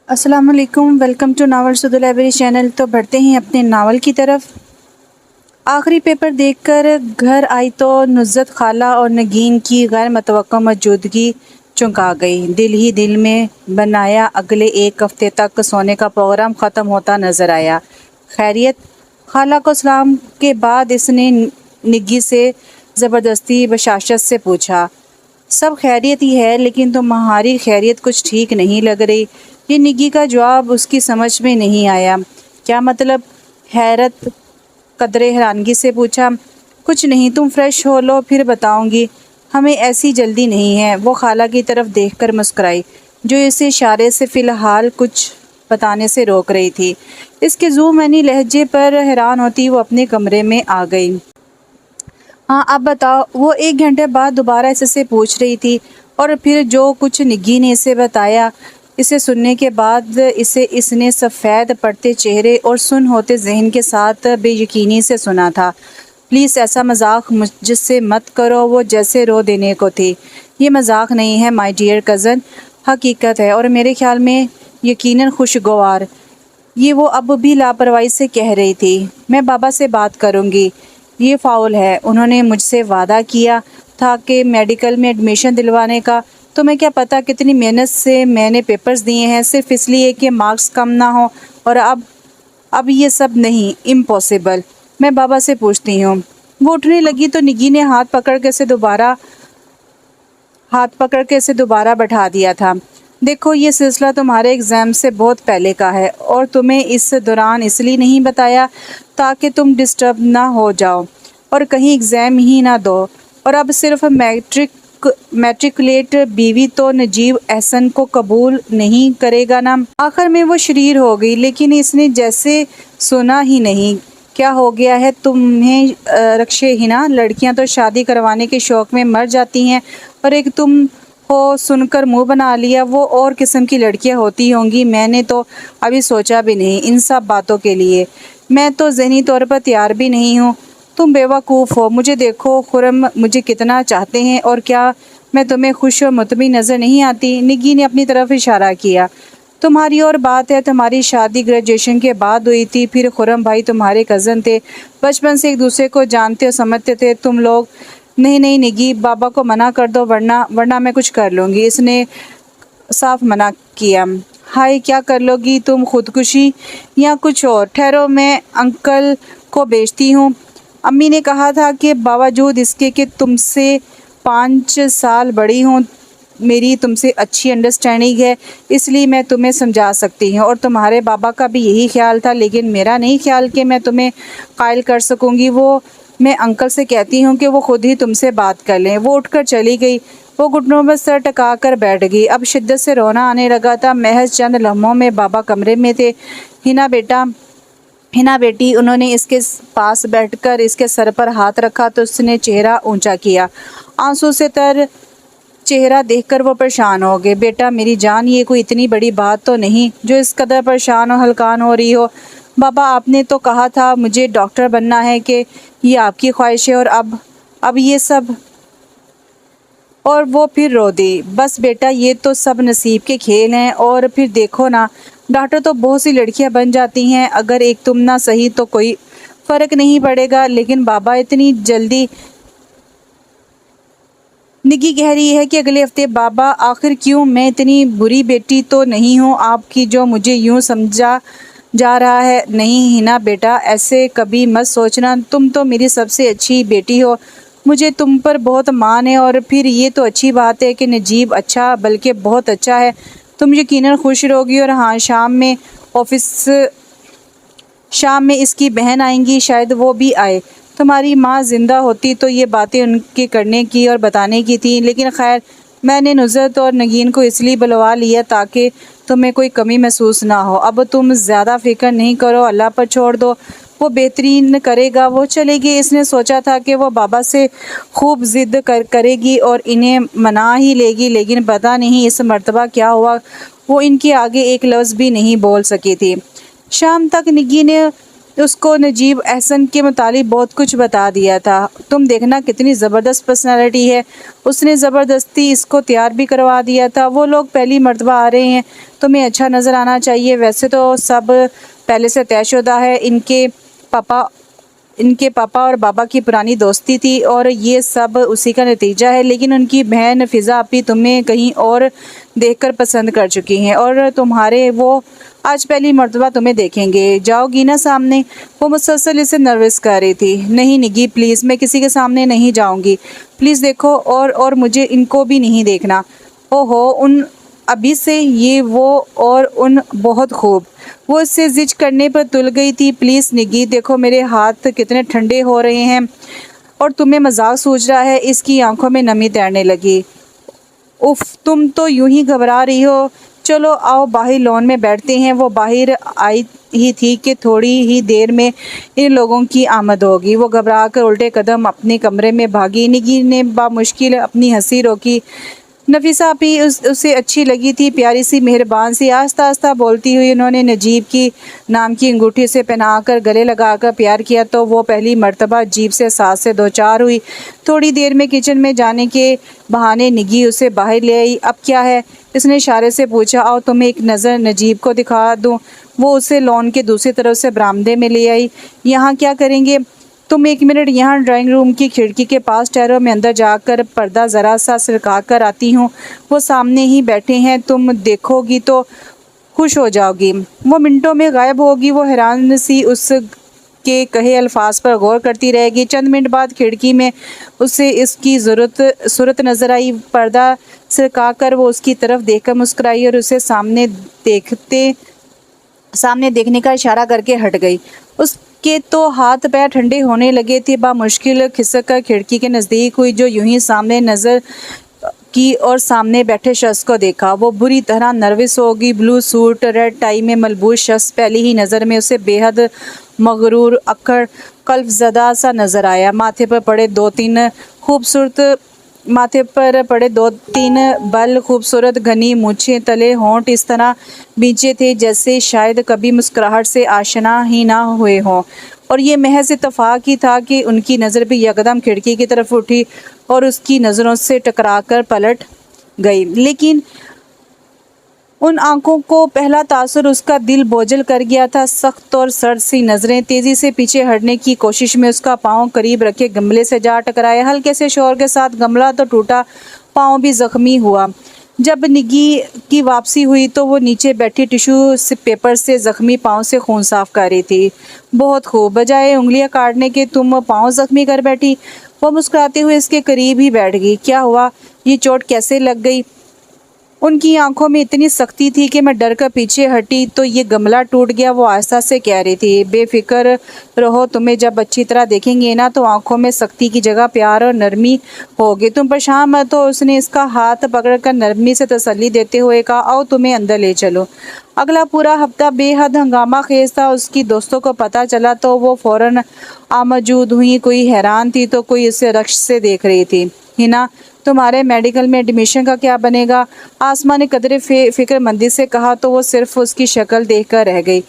अस्सलाम वालेकुम, welcome to नावल सुधु लाइब्रेरी चैनल। तो बढ़ते हैं अपने नावल की तरफ। आखिरी पेपर देखकर घर आई तो नुज़्ज़त खाला और नगीन की गैर मुतवक्का मौजूदगी चौंका गई। दिल ही दिल में बनाया अगले एक हफ्ते तक सोने का प्रोग्राम ख़त्म होता नज़र आया। खैरियत? खाला को सलाम के बाद इसने निग्गी से ज़बरदस्ती बशाशत से पूछा। सब खैरियत ही है, लेकिन तुम्हारी खैरियत कुछ ठीक नहीं लग रही। ये निग्गी का जवाब उसकी समझ में नहीं आया। क्या मतलब? हैरत कदरे हैरानगी से पूछा। कुछ नहीं, तुम फ्रेश हो लो फिर बताऊंगी। हमें ऐसी जल्दी नहीं है। वो खाला की तरफ देखकर मुस्कुराई, जो इसे इशारे से फ़िलहाल कुछ बताने से रोक रही थी। इसके ज़ूमनी लहजे पर हैरान होती वो अपने कमरे में आ गई। हाँ, अब बताओ, वो 1 घंटे बाद दोबारा इससे पूछ रही थी। और फिर जो कुछ निग्गी ने इसे बताया, इसे सुनने के बाद इसने सफ़ेद पड़ते चेहरे और सुन होते जहन के साथ बेयकीनी से सुना था। प्लीज़ ऐसा मजाक मुझसे मत करो, वो जैसे रो देने को थी। ये मजाक नहीं है माय डियर कज़न, हकीकत है, और मेरे ख्याल में यकीनन खुशगवार। ये वो अब भी लापरवाही से कह रही थी। मैं बाबा से बात करूँगी। ये फाउल है। उन्होंने मुझसे वादा किया था कि मेडिकल में एडमिशन दिलवाने का। तुम्हें क्या पता कितनी मेहनत से मैंने पेपर्स दिए हैं, सिर्फ इसलिए कि मार्क्स कम ना हो। और अब ये सब नहीं, इम्पॉसिबल। मैं बाबा से पूछती हूँ। वो उठने लगी तो निगी ने हाथ पकड़ के इसे दोबारा बैठा दिया था। देखो, ये सिलसिला तुम्हारे एग्ज़ाम से बहुत पहले का है, और तुम्हें इस दौरान इसलिए नहीं बताया ताकि तुम डिस्टर्ब ना हो जाओ और कहीं एग्ज़ाम ही ना दो। और अब सिर्फ मैट्रिकुलेट बीवी तो नजीब एहसन को कबूल नहीं करेगा ना। आखिर में वो शरीर हो गई, लेकिन इसने जैसे सुना ही नहीं। क्या हो गया है तुम्हें रक्षे हिना? लड़कियां तो शादी करवाने के शौक में मर जाती हैं, और एक तुम हो सुनकर मुंह बना लिया। वो और किस्म की लड़कियां होती होंगी, मैंने तो अभी सोचा भी नहीं इन सब बातों के लिए। मैं तो ज़हनी तौर पर तैयार भी नहीं हूँ। तुम बेवकूफ़ हो। मुझे देखो खुरम, मुझे कितना चाहते हैं, और क्या मैं तुम्हें खुश और मुतमिन नज़र नहीं आती? निग्गी ने अपनी तरफ इशारा किया। तुम्हारी और बात है, तुम्हारी शादी ग्रेजुएशन के बाद हुई थी। फिर खुरम भाई तुम्हारे कज़न थे, बचपन से एक दूसरे को जानते और समझते थे तुम लोग। नहीं नहीं निगी, बाबा को मना कर दो, वरना वरना मैं कुछ कर लूँगी। इसने साफ मना किया। हाय, क्या कर लोगी तुम? खुदकुशी या कुछ और? ठहरो, मैं अंकल को भेजती हूँ। अम्मी ने कहा था कि बावजूद इसके कि तुमसे 5 साल बड़ी हूँ, मेरी तुमसे अच्छी अंडरस्टैंडिंग है, इसलिए मैं तुम्हें समझा सकती हूँ। और तुम्हारे बाबा का भी यही ख्याल था, लेकिन मेरा नहीं ख्याल कि मैं तुम्हें कायल कर सकूँगी। मैं अंकल से कहती हूँ कि वो खुद ही तुमसे बात कर लें। वो उठकर चली गई। वो घुटनों पर सर टका कर बैठ गई। अब शिद्दत से रोना आने लगा था। महज चंद लम्हों में बाबा कमरे में थे। हिना बेटा, हिना बेटी। उन्होंने इसके पास बैठकर इसके सर पर हाथ रखा तो उसने चेहरा ऊंचा किया। आंसू से तर चेहरा देखकर वो परेशान हो गए। बेटा मेरी जान, ये कोई इतनी बड़ी बात तो नहीं जो इस कदर परेशान और हलकान हो रही हो। बाबा, आपने तो कहा था मुझे डॉक्टर बनना है, कि ये आपकी ख्वाहिश है, और अब ये सब। और वो फिर रो दी। बस बेटा, ये तो सब नसीब के खेल हैं। और फिर देखो ना, डॉक्टर तो बहुत सी लड़कियां बन जाती हैं। अगर एक तुम ना सही तो कोई फ़र्क नहीं पड़ेगा। लेकिन बाबा, इतनी जल्दी? निकी कह रही है कि अगले हफ्ते। बाबा, आखिर क्यों? मैं इतनी बुरी बेटी तो नहीं हूँ आपकी, जो मुझे यूँ समझा जा रहा है। नहीं हिना बेटा, ऐसे कभी मत सोचना। तुम तो मेरी सबसे अच्छी बेटी हो, मुझे तुम पर बहुत मान है। और फिर ये तो अच्छी बात है कि नजीब अच्छा, बल्कि बहुत अच्छा है। तुम यकीनन खुश रहोगी। और हाँ, शाम में इसकी बहन आएंगी, शायद वो भी आए। तुम्हारी माँ जिंदा होती तो ये बातें उनके करने की और बताने की थी, लेकिन खैर, मैंने नुज़रत और नगीन को इसलिए बुलवा लिया ताकि तुम्हें कोई कमी महसूस ना हो। अब तुम ज़्यादा फिक्र नहीं करो, अल्लाह पर छोड़ दो, वो बेहतरीन करेगा। वो चलेगी। इसने सोचा था कि वो बाबा से खूब ज़िद करेगी और इन्हें मना ही लेगी, लेकिन पता नहीं इस मर्तबा क्या हुआ, वो इनके आगे एक लफ्ज़ भी नहीं बोल सकी थी। शाम तक निग्गी ने उसको नजीब एहसन के मुतालिक बहुत कुछ बता दिया था। तुम देखना कितनी ज़बरदस्त पर्सनालिटी है। उसने ज़बरदस्ती इसको तैयार भी करवा दिया था। वो लोग पहली मर्तबा आ रहे हैं, तुम्हें अच्छा नज़र आना चाहिए। वैसे तो सब पहले से तयशुदा है। इनके पापा और बाबा की पुरानी दोस्ती थी और ये सब उसी का नतीजा है। लेकिन उनकी बहन फ़िज़ा अपी तुम्हें कहीं और देखकर पसंद कर चुकी हैं और तुम्हारे वो आज पहली मर्तबा तुम्हें देखेंगे। जाओगी ना सामने? वो मुसलसल इसे नर्वस कर रही थी। नहीं निगी प्लीज़, मैं किसी के सामने नहीं जाऊंगी। प्लीज़ देखो, और मुझे इनको भी नहीं देखना। ओहो, उन अभी से ये वो और उन बहुत खूब। वो इससे जिद करने पर तुल गई थी। प्लीज़ निगी देखो, मेरे हाथ कितने ठंडे हो रहे हैं और तुम्हें मजाक सूझ रहा है। इसकी आंखों में नमी तैरने लगी। उफ, तुम तो यूं ही घबरा रही हो। चलो आओ बाहर लॉन में बैठते हैं। वो बाहर आई ही थी कि थोड़ी ही देर में इन लोगों की आमद होगी। वो घबरा कर उल्टे कदम अपने कमरे में भागी। निगी ने बामुश्किल अपनी हंसी रोकी। नफीसा भी उसे अच्छी लगी थी, प्यारी सी मेहरबान सी। आस्ता आस्ता बोलती हुई उन्होंने नजीब की नाम की अंगूठी से पहनाकर गले लगाकर प्यार किया तो वो पहली मर्तबा अजीब से सास से दो चार हुई। थोड़ी देर में किचन में जाने के बहाने निगी उसे बाहर ले आई। अब क्या है? इसने इशारे से पूछा। आओ तुम्हें एक नज़र नजीब को दिखा दूँ। वो उसे लॉन के दूसरी तरफ से बरामदे में ले आई। यहाँ क्या करेंगे? तुम 1 मिनट यहाँ ड्राइंग रूम की खिड़की के पास ठहरो, मैं अंदर जाकर पर्दा ज़रा सा सरका कर आती हूँ। वो सामने ही बैठे हैं, तुम देखोगी तो खुश हो जाओगी। वो मिनटों में गायब होगी। वो हैरान सी उस के कहे अल्फाज पर गौर करती रहेगी। चंद मिनट बाद खिड़की में उसे इसकी सूरत नजर आई। पर्दा सरका कर वो उसकी तरफ देखकर मुस्कुराई और उसे सामने देखने का इशारा करके हट गई। उसके तो हाथ पैर ठंडे होने लगे थे। बामुश्किल खिसक कर खिड़की के नज़दीक हुई, जो यूं ही सामने नज़र की और सामने बैठे शख्स को देखा। वो बुरी तरह नर्वस हो गई। ब्लू सूट रेड टाई में मलबूस शख्स पहली ही नज़र में उसे बेहद मगरूर अक्खड़ कल्पज़दा सा नज़र आया। माथे पर पड़े दो तीन बल, खूबसूरत घनी मूछें, तले होंठ इस तरह बींचे थे जैसे शायद कभी मुस्कुराहट से आशना ही ना हुए हों। और ये महज इत्तेफाक ही था कि उनकी नज़र भी यकदम खिड़की की तरफ उठी और उसकी नज़रों से टकराकर पलट गई। लेकिन उन आंखों को पहला तासुर उसका दिल बोझल कर गया था। सख्त और सर्द सी नज़रें। तेज़ी से पीछे हटने की कोशिश में उसका पाँव करीब रखे गमले से जा टकराया। हल्के से शोर के साथ गमला तो टूटा, पाँव भी जख्मी हुआ। जब निगी की वापसी हुई तो वो नीचे बैठी टिश्यू से पेपर से जख्मी पाँव से खून साफ कर रही थी। बहुत खूब, बजाय उंगलियां काटने के तुम पाँव जख्मी कर बैठी। वो मुस्कुराते हुए इसके करीब ही बैठ गई। क्या हुआ? ये चोट कैसे लग गई? उनकी आंखों में इतनी सख्ती थी कि मैं डर कर पीछे हटी तो ये गमला टूट गया। वो आस्था से कह रही थी। बेफिक्र रहो, तुम्हें जब अच्छी तरह देखेंगे ना तो आंखों में सख्ती की जगह प्यार और नरमी होगी। तुम परेशान मत हो। उसने इसका हाथ पकड़कर नरमी से तसल्ली देते हुए कहा। आओ तुम्हें अंदर ले चलो। अगला पूरा हफ्ता बेहद हंगामा खेज था। उसकी दोस्तों को पता चला तो वो फौरन आमौजूद हुई। कोई हैरान थी तो कोई उसे रक्श से देख रही थी। हिना, तुम्हारे मेडिकल में एडमिशन का क्या बनेगा? आसमा ने कदरे फिक्रमंदी से कहा तो वो सिर्फ उसकी शक्ल देखकर रह गई।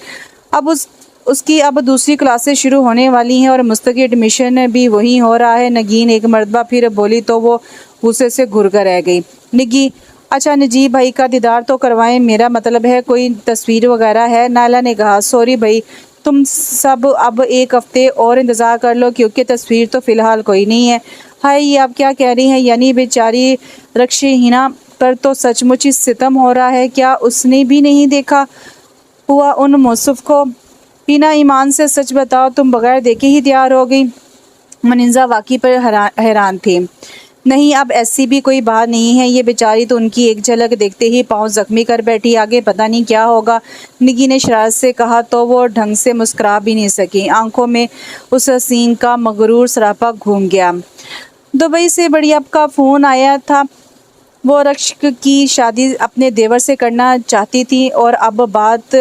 उसकी अब दूसरी क्लासेस शुरू होने वाली हैं और मुस्तकी एडमिशन भी वही हो रहा है। नगीन एक मरतबा फिर बोली तो वो गुस्से से घुर कर रह गई। निगी, अच्छा नजीब भाई का दीदार तो करवाएं, मेरा मतलब है कोई तस्वीर वगैरह है? नायला ने कहा। सॉरी भाई, तुम सब अब 1 हफ्ते और इंतज़ार कर लो क्योंकि तस्वीर तो फ़िलहाल कोई नहीं है। हाय, ये आप क्या कह रही हैं? यानी बेचारी रक्षीहिना पर तो सचमुच ही सितम हो रहा है। क्या उसने भी नहीं देखा हुआ उन मौसूफ को? बिना ईमान से सच बताओ, तुम बगैर देखे ही तैयार हो गई? मनिंजा वाकई पर हैरान थी। नहीं, अब ऐसी भी कोई बात नहीं है। ये बेचारी तो उनकी एक झलक देखते ही पाँव जख्मी कर बैठी। आगे पता नहीं क्या होगा। निगी ने शरारत से कहा तो वो ढंग से मुस्कुरा भी नहीं सकी। आंखों में उस हसीन का मगरूर सरापा घूम गया। दुबई से बड़ियाप का फ़ोन आया था। वो रक्ष की शादी अपने देवर से करना चाहती थी और अब बात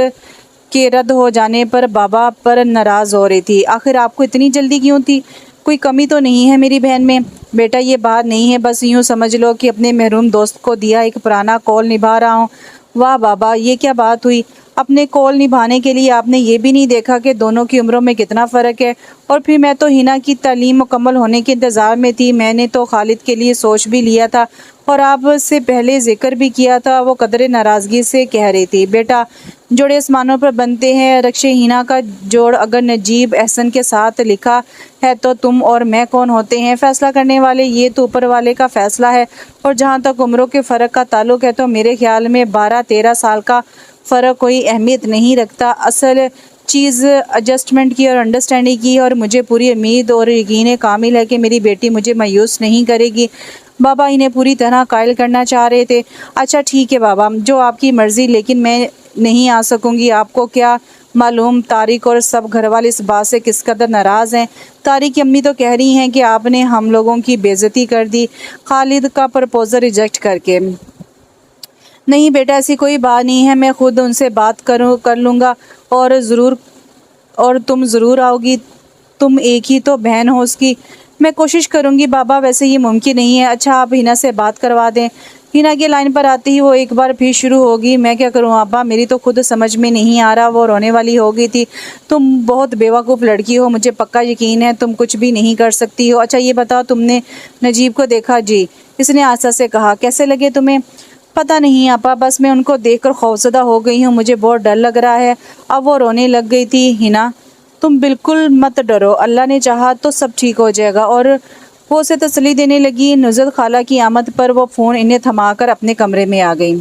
के रद्द हो जाने पर बाबा पर नाराज़ हो रही थी। आखिर आपको इतनी जल्दी क्यों थी? कोई कमी तो नहीं है मेरी बहन में? बेटा, ये बात नहीं है, बस यूँ समझ लो कि अपने महरूम दोस्त को दिया एक पुराना कॉल निभा रहा हूँ। वाह बाबा, ये क्या बात हुई? अपने कौल निभाने के लिए आपने ये भी नहीं देखा कि दोनों की उम्रों में कितना फ़र्क है। और फिर मैं तो हिना की तालीम मुकम्मल होने के इंतज़ार में थी। मैंने तो खालिद के लिए सोच भी लिया था और आपसे पहले जिक्र भी किया था। वो कदरे नाराज़गी से कह रही थी, बेटा जोड़े आसमानों पर बनते हैं, रक्शे हिना का जोड़ अगर नजीब एहसन के साथ लिखा है तो तुम और मैं कौन होते हैं फैसला करने वाले? ये तो ऊपर वाले का फैसला है। और जहाँ तक उम्रों के फ़र्क का ताल्लुक़ है तो मेरे ख्याल में 12-13 साल का फ़र्क कोई अहमियत नहीं रखता। असल चीज़ एडजस्टमेंट की और अंडरस्टैंडिंग की, और मुझे पूरी उम्मीद और यकीन कामिल है कि मेरी बेटी मुझे मायूस नहीं करेगी। बाबा इन्हें पूरी तरह कायल करना चाह रहे थे। अच्छा ठीक है बाबा, जो आपकी मर्ज़ी, लेकिन मैं नहीं आ सकूँगी। आपको क्या मालूम तारिक और सब घर वाले इस बात से किस कदर नाराज़ हैं। तारिक की अम्मी तो कह रही हैं कि आपने हम लोगों की बेइज्जती कर दी खालिद का प्रपोज़ल रिजेक्ट करके। नहीं बेटा, ऐसी कोई बात नहीं है, मैं खुद उनसे बात कर लूँगा और तुम ज़रूर आओगी। तुम एक ही तो बहन हो उसकी। मैं कोशिश करूँगी बाबा, वैसे ये मुमकिन नहीं है। अच्छा आप हिना से बात करवा दें। हिना की लाइन पर आते ही वो एक बार फिर शुरू होगी, मैं क्या करूँ अब्बा, मेरी तो खुद समझ में नहीं आ रहा। वो रोने वाली हो गई थी। तुम बहुत बेवकूफ़ लड़की हो, मुझे पक्का यकीन है तुम कुछ भी नहीं कर सकती हो। अच्छा ये बताओ, तुमने नजीब को देखा? जी, इसने आशा से कहा। कैसे लगे तुम्हें? पता नहीं आपा, बस मैं उनको देखकर खौफजदा हो गई हूँ, मुझे बहुत डर लग रहा है। अब वो रोने लग गई थी। हिना तुम बिल्कुल मत डरो, अल्लाह ने चाहा तो सब ठीक हो जाएगा। और वो उसे तसल्ली देने लगी। नुज़रत खाला की आमद पर वो फ़ोन इन्हें थमाकर अपने कमरे में आ गई।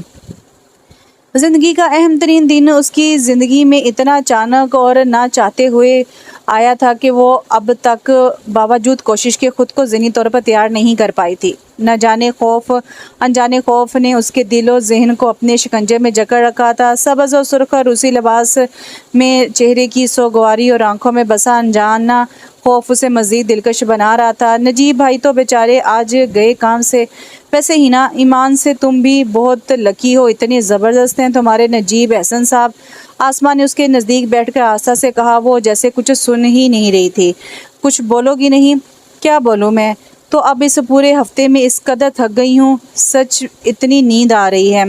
ज़िंदगी का अहम तरीन दिन उसकी ज़िंदगी में इतना अचानक और ना चाहते हुए आया था कि वो अब तक बावजूद कोशिश के खुद को ज़हनी तौर पर तैयार नहीं कर पाई थी। न जाने अनजाने खौफ ने उसके दिल और जहन को अपने शिकंजे में जकड़ रखा था। सब्ज़ और सुर्ख रूसी लिबास में चेहरे की सोगवारी और आंखों में बसा अनजाना खौफ उसे मज़ीद दिलकश बना रहा था। नजीब भाई तो बेचारे आज गए काम से। वैसे हिना, ईमान से तुम भी बहुत लकी हो, इतने ज़बरदस्त हैं तुम्हारे नजीब एहसन साहब। आसमा ने उसके नज़दीक बैठकर आस्था से कहा। वो जैसे कुछ सुन ही नहीं रही थी। कुछ बोलोगी नहीं? क्या बोलूँ मैं तो अब इस पूरे हफ्ते में इस कदर थक गई हूँ, सच इतनी नींद आ रही है।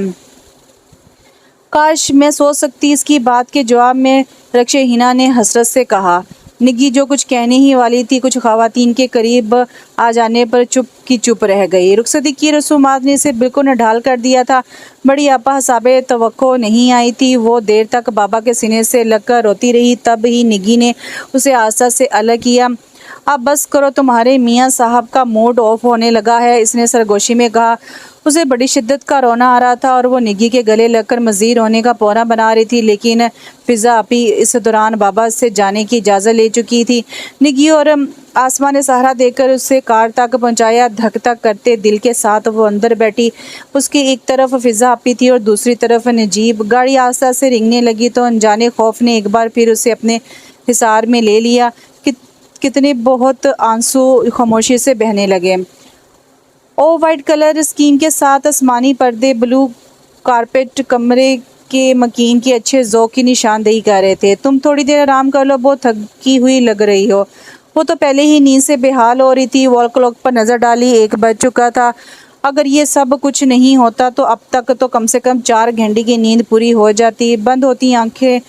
काश मैं सोच सकती इसकी बात के जवाब में रक्शे हिना ने हसरत से कहा। निग्गी जो कुछ कहने ही वाली थी, कुछ ख़वातीन के करीब आ जाने पर चुप की चुप रह गई। रुखसती की रसूमात ने इसे बिल्कुल निढाल कर दिया था। बड़ी आपा हिसाबे तवक्को नहीं आई थी। वो देर तक बाबा के सीने से लगकर रोती रही। तब ही निग्गी ने उसे आस्था से अलग किया। अब बस करो, तुम्हारे मियाँ साहब का मूड ऑफ होने लगा है, इसने सरगोशी में कहा। उसे बड़ी शिद्दत का रोना आ रहा था और वो निग्गी के गले लगकर मज़ीद रोने का पौना बना रही थी, लेकिन फ़िज़ा आपी इस दौरान बाबा से जाने की इजाज़त ले चुकी थी। निग्गी और आसमा ने सहारा देकर उसे कार तक पहुंचाया। धक धक करते दिल के साथ वो अंदर बैठी। उसकी एक तरफ फ़िज़ा आपी थी और दूसरी तरफ नजीब। गाड़ी आस्ता से रेंगने लगी तो अनजाने खौफ ने एक बार फिर उसे अपने हिसार में ले लिया। कितने बहुत आंसू खामोशी से बहने लगे। ओ वाइट कलर स्कीम के साथ आसमानी पर्दे, ब्लू कारपेट कमरे के मकीन की अच्छे ज़ौक़ की निशानदेही कर रहे थे। तुम थोड़ी देर आराम कर लो, बहुत थकी हुई लग रही हो। वो तो पहले ही नींद से बेहाल हो रही थी। वॉल क्लॉक पर नज़र डाली, 1 बज चुका था। अगर ये सब कुछ नहीं होता तो अब तक तो कम से कम 4 घंटे की नींद पूरी हो जाती। बंद होती आंखों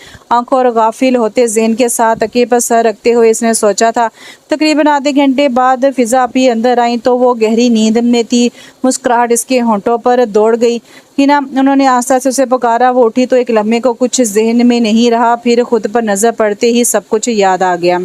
और गाफिल होते ज़हन के साथ तकिए पर सर रखते हुए इसने सोचा था। तकरीबन आधे घंटे बाद फ़िज़ा आपी अंदर आई तो वो गहरी नींद में थी। मुस्कुराहट इसके होंठों पर दौड़ गई। हिना, उन्होंने आस्था से उसे पुकारा। वो उठी तो एक लम्हे को कुछ जहन में नहीं रहा, फिर खुद पर नज़र पड़ते ही सब कुछ याद आ गया।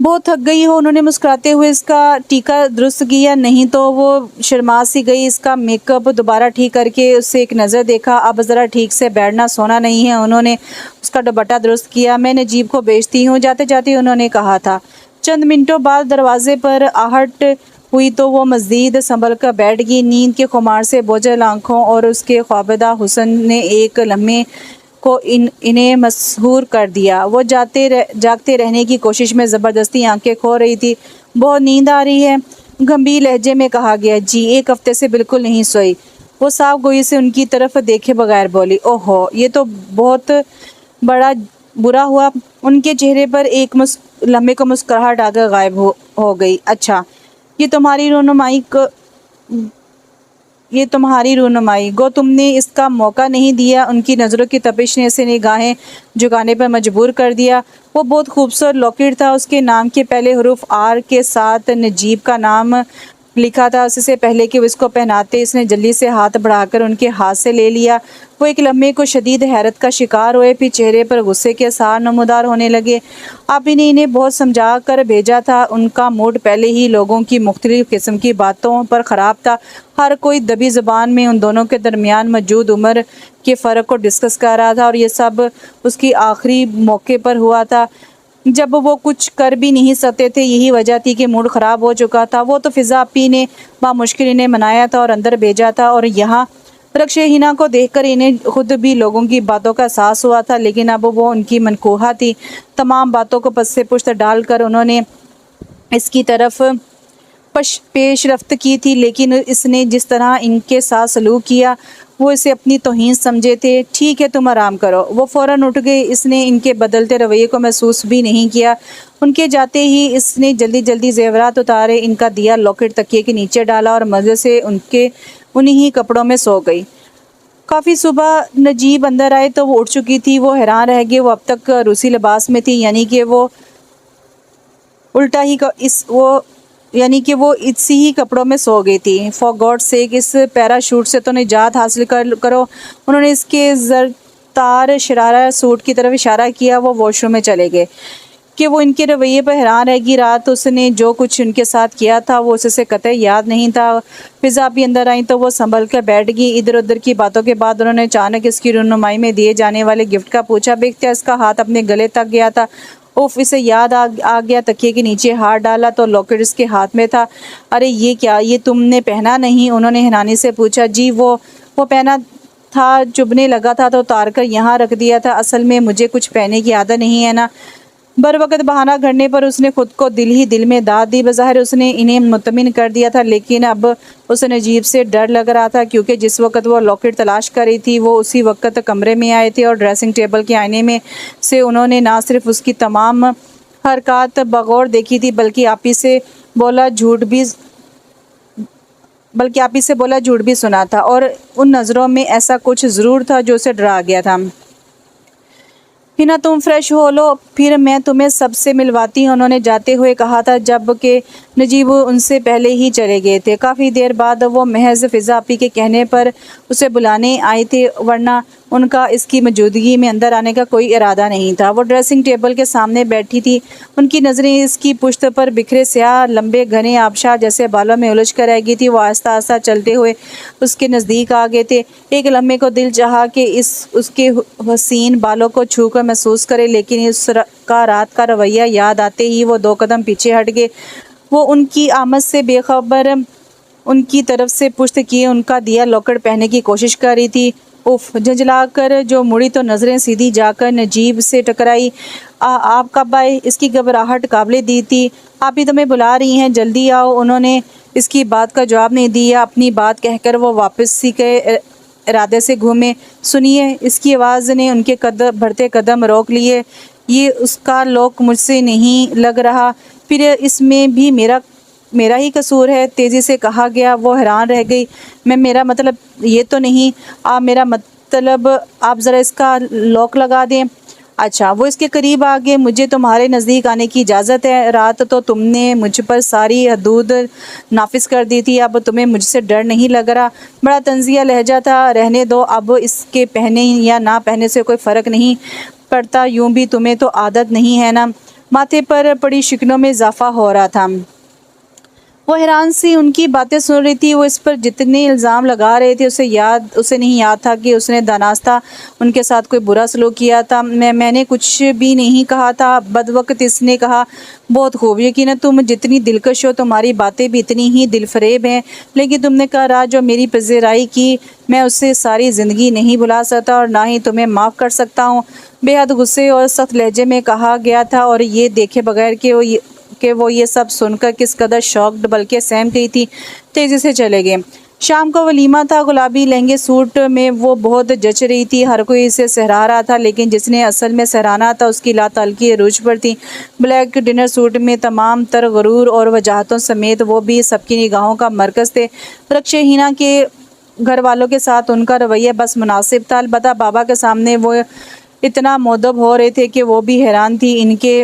बहुत थक गई हो, उन्होंने मुस्कुराते हुए इसका टीका दुरुस्त किया। नहीं तो वो शर्मा सी गई। इसका मेकअप दोबारा ठीक करके उससे एक नज़र देखा। अब ज़रा ठीक से बैठना सोना नहीं है। उन्होंने उसका दुपट्टा दुरुस्त किया। मैं नजीब को भेजती हूँ, जाते जाते उन्होंने कहा था। चंद मिनटों बाद दरवाजे पर आहट हुई तो वो मज़ीद संभल कर बैठ गई। नींद के खुमार से बोझल आँखों और उसके ख्वाबदा हुस्न ने एक लम्हे को इन्हें मसहूर कर दिया। वो जागते रहने की कोशिश में ज़बरदस्ती आंखें खो रही थी। बहुत नींद आ रही है, गंभीर लहजे में कहा गया। जी, 1 हफ्ते से बिल्कुल नहीं सोई। वो साफ गोई से उनकी तरफ देखे बगैर बोली। ओहो, ये तो बहुत बड़ा बुरा हुआ। उनके चेहरे पर एक लम्हे को मुस्कुराहट आकर गायब हो गई। अच्छा, ये तुम्हारी रोनुमाई ये तुम्हारी रूनुमाई, गो तुमने इसका मौका नहीं दिया। उनकी नज़रों की तपिश ने इसे निगाहें झुकाने पर मजबूर कर दिया। वो बहुत खूबसूरत लॉकेट था। उसके नाम के पहले हरूफ आर के साथ नजीब का नाम लिखा था। उससे पहले कि वो इसको पहनाते, इसने जल्दी से हाथ बढ़ाकर उनके हाथ से ले लिया। वो एक लम्हे को शदीद हैरत का शिकार हुए, फिर चेहरे पर गुस्से के आसार नमूदार होने लगे। आप ने इन्हें बहुत समझा कर भेजा था। उनका मूड पहले ही लोगों की मुख्तलिफ किस्म की बातों पर ख़राब था। हर कोई दबी ज़बान में उन दोनों के दरमियान मौजूद उम्र के फ़र्क को डिस्कस कर रहा था, और ये सब उसकी आखिरी मौके पर हुआ था जब वो कुछ कर भी नहीं सकते थे। यही वजह थी कि मूड ख़राब हो चुका था। वो तो फ़िज़ा अपी ने बामुश्किल इन्हें मनाया था और अंदर भेजा था, और यहाँ रक्शे हिना को देखकर इन्हें खुद भी लोगों की बातों का एहसास हुआ था, लेकिन अब वो उनकी मनकूहा थी। तमाम बातों को पस से पुश्त डालकर उन्होंने इसकी तरफ पेशरफ्त की थी, लेकिन इसने जिस तरह इनके साथ सलूक किया वो इसे अपनी तौहीन समझे थे। ठीक है, तुम आराम करो। वो फ़ौरन उठ गए। इसने इनके बदलते रवैये को महसूस भी नहीं किया। उनके जाते ही इसने जल्दी जल्दी जेवरात उतारे, इनका दिया लॉकेट तकिए के नीचे डाला और मज़े से उन्हीं ही कपड़ों में सो गई। काफ़ी सुबह नजीब अंदर आए तो वो उठ चुकी थी। वो हैरान रह गए। वो अब तक रूसी लिबास में थी, यानी कि वो उल्टा ही वो इसी ही कपड़ों में सो गई थी। फॉर गॉड सेक, इस पैराशूट से तो निजात हासिल करो। उन्होंने इसके ज़रतार शरारा सूट की तरफ इशारा किया। वो वॉशरूम में चले गए कि वो इनके रवैये पर हैरान रहेगी। रात उसने जो कुछ उनके साथ किया था वो उससे कतई याद नहीं था। फिज़ा भी अंदर आई तो वो संभल कर बैठ गई। इधर उधर की बातों के बाद उन्होंने अचानक इसकी रहनुमाई में दिए जाने वाले गिफ्ट का पूछा। बेख्तियार इसका हाथ अपने गले तक गया था। उफ, इसे याद आ गया। तकिए के नीचे हाथ डाला तो लॉकेट इसके हाथ में था। अरे ये क्या, ये तुमने पहना नहीं? उन्होंने हैरानी से पूछा। जी वो पहना था, चुभने लगा था तो उतार कर यहाँ रख दिया था। असल में मुझे कुछ पहनने की आदत नहीं है ना। बर वक़्त बहाना करने पर उसने खुद को दिल ही दिल में दाद दी। बज़ाहिर उसने इन्हें मुतमिन कर दिया था, लेकिन अब उसे अजीब से डर लग रहा था, क्योंकि जिस वक़्त वो लॉकेट तलाश कर रही थी वो उसी वक़्त कमरे में आए थे और ड्रेसिंग टेबल के आईने में से उन्होंने ना सिर्फ उसकी तमाम हरकत बगौर देखी थी, बल्कि आप ही से बोला झूठ भी सुना था। और उन नज़रों में ऐसा कुछ ज़रूर था जो उसे डरा गया था। हिना, तुम फ्रेश हो लो, फिर मैं तुम्हें सबसे मिलवाती हूँ, उन्होंने जाते हुए कहा था, जबकि नजीब उनसे पहले ही चले गए थे। काफ़ी देर बाद वो महज फ़िज़ा अपी के कहने पर उसे बुलाने आए थे, वरना उनका इसकी मौजूदगी में अंदर आने का कोई इरादा नहीं था। वो ड्रेसिंग टेबल के सामने बैठी थी। उनकी नज़रें इसकी पुश्त पर बिखरे स्याह लंबे घने आबशार जैसे बालों में उलझ कर रह गई थी। वो आहिस्ता आहिस्ता चलते हुए उसके नज़दीक आ गए थे। एक लम्हे को दिल चाहा कि उसके हसीन बालों को छू कर महसूस करे, लेकिन उसका रात का रवैया याद आते ही वो 2 कदम पीछे हट गए। वो उनकी आमद से बेखबर उनकी तरफ से पुश्त किए उनका दिया लॉकेट पहनने की कोशिश कर रही थी। उफ, झंझलाकर जो मुड़ी तो नज़रें सीधी जाकर नजीब से टकराई। आप कब आए? इसकी घबराहट काबिले दी थी। आप ही तुम्हें बुला रही हैं, जल्दी आओ। उन्होंने इसकी बात का जवाब नहीं दिया। अपनी बात कहकर वो वापस सी के इरादे से घूमे। सुनिए, इसकी आवाज़ ने उनके बढ़ते कदम रोक लिए। ये उसका लोक मुझसे नहीं लग रहा, फिर इसमें भी मेरा ही कसूर है, तेज़ी से कहा गया। वो हैरान रह गई। मेरा मतलब ये तो नहीं। मेरा मतलब आप ज़रा इसका लॉक लगा दें। अच्छा, वो इसके करीब आ गए। मुझे तुम्हारे नज़दीक आने की इजाज़त है। रात तो तुमने मुझ पर सारी हदूद नाफिज कर दी थी, अब तुम्हें मुझसे डर नहीं लग रहा? बड़ा तंज़िया लहजा था। रहने दो, अब इसके पहने या ना पहने से कोई फ़र्क नहीं पड़ता। यूँ भी तुम्हें तो आदत नहीं है ना। माथे पर पड़ी शिकनों में इजाफा हो रहा था। वो हैरान सी उनकी बातें सुन रही थी। वो इस पर जितने इल्ज़ाम लगा रहे थे उसे नहीं याद था कि उसने दानास्ता उनके साथ कोई बुरा सलूक किया था। मैंने कुछ भी नहीं कहा था। बदवक्त इसने कहा, बहुत खूब, यकीन तुम जितनी दिलकश हो तुम्हारी बातें भी इतनी ही दिलफरेब हैं, लेकिन तुमने कहा राज जो मेरी पज़ीराई की मैं उससे सारी ज़िंदगी नहीं भुला सकता और ना ही तुम्हें माफ़ कर सकता हूँ। बेहद गुस्से और सख्त लहजे में कहा गया था, और ये देखे बगैर कि वो ये सब सुनकर किस कदर शॉक्ड बल्कि सहम गई थी, तेज़ी से चले गए। शाम को वलीमा था। गुलाबी लहंगे सूट में वो बहुत जच रही थी। हर कोई इसे सहरा रहा था, लेकिन जिसने असल में सहराना था उसकी लात हल्की रूज पर थी। ब्लैक डिनर सूट में तमाम तर गुरूर और वजाहतों समेत वो भी सबकी निगाहों का मरकज़ थे। रक्शे हिना के घर वालों के साथ उनका रवैया बस मुनासिब था। अलबत्ता बाबा के सामने वो इतना मुअद्दब हो रहे थे कि वो भी हैरान थी इनके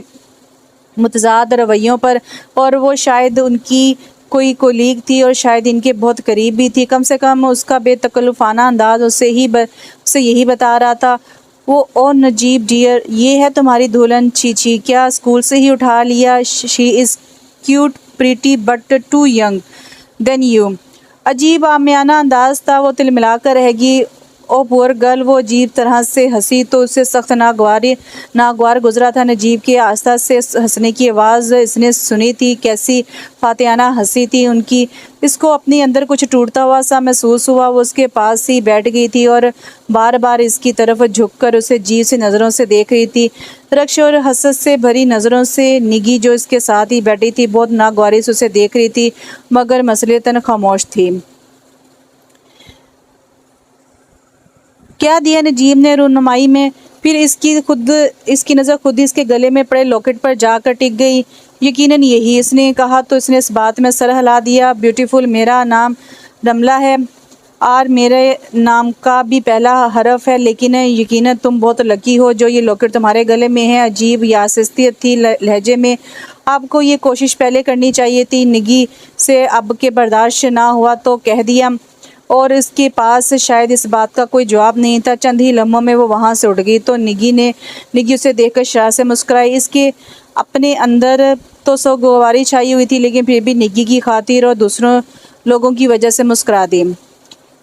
मुतज़ाद रवैयों पर, और वो शायद उनकी कोई कोलीग थी और शायद इनके बहुत करीब भी थी। कम से कम उसका बेतकल्लुफ़ाना अंदाज़ उसे यही बता रहा था। वो ओ नजीब डियर, ये है तुम्हारी दुल्हन? छी, क्या स्कूल से ही उठा लिया? She is cute pretty but too young than you. अजीब आमियाना अंदाज था। वो तिलमिलाकर रहेगी। Oh poor girl. वो अजीब तरह से हंसी तो उसे सख्त नागवार गुजरा था। नजीब के आस्था से हंसने की आवाज़ इसने सुनी थी। कैसी फातियाना हंसी थी उनकी। इसको अपने अंदर कुछ टूटता हुआ सा महसूस हुआ। वो उसके पास ही बैठ गई थी और बार बार इसकी तरफ झुककर उसे अजीब सी नज़रों से देख रही थी। रक्श और हसद से भरी नज़रों से निगी जो इसके साथ ही बैठी थी बहुत नागवारी से उसे देख रही थी, मगर मसलियतन खामोश थी। क्या दिया नजीब ने रुनमाई में। फिर इसकी नज़र खुद ही इसके गले में पड़े लॉकेट पर जाकर टिक गई। यकीनन यही। इसने कहा तो इसने इस बात में सर हिला दिया। ब्यूटीफुल, मेरा नाम रमला है और मेरे नाम का भी पहला हरफ है, लेकिन यकीनन तुम बहुत लकी हो जो ये लॉकेट तुम्हारे गले में है। अजीब यासिस्तियत थी लहजे में। आपको ये कोशिश पहले करनी चाहिए थी। निगी से अब के बर्दाश्त ना हुआ तो कह दिया, और इसके पास शायद इस बात का कोई जवाब नहीं था। चंद ही लम्हों में वो वहाँ से उठ गई तो निगी उसे देखकर शरारत से मुस्कुराई। इसके अपने अंदर तो सोगवारी छाई हुई थी, लेकिन फिर भी निगी की खातिर और दूसरों लोगों की वजह से मुस्कुरा दी।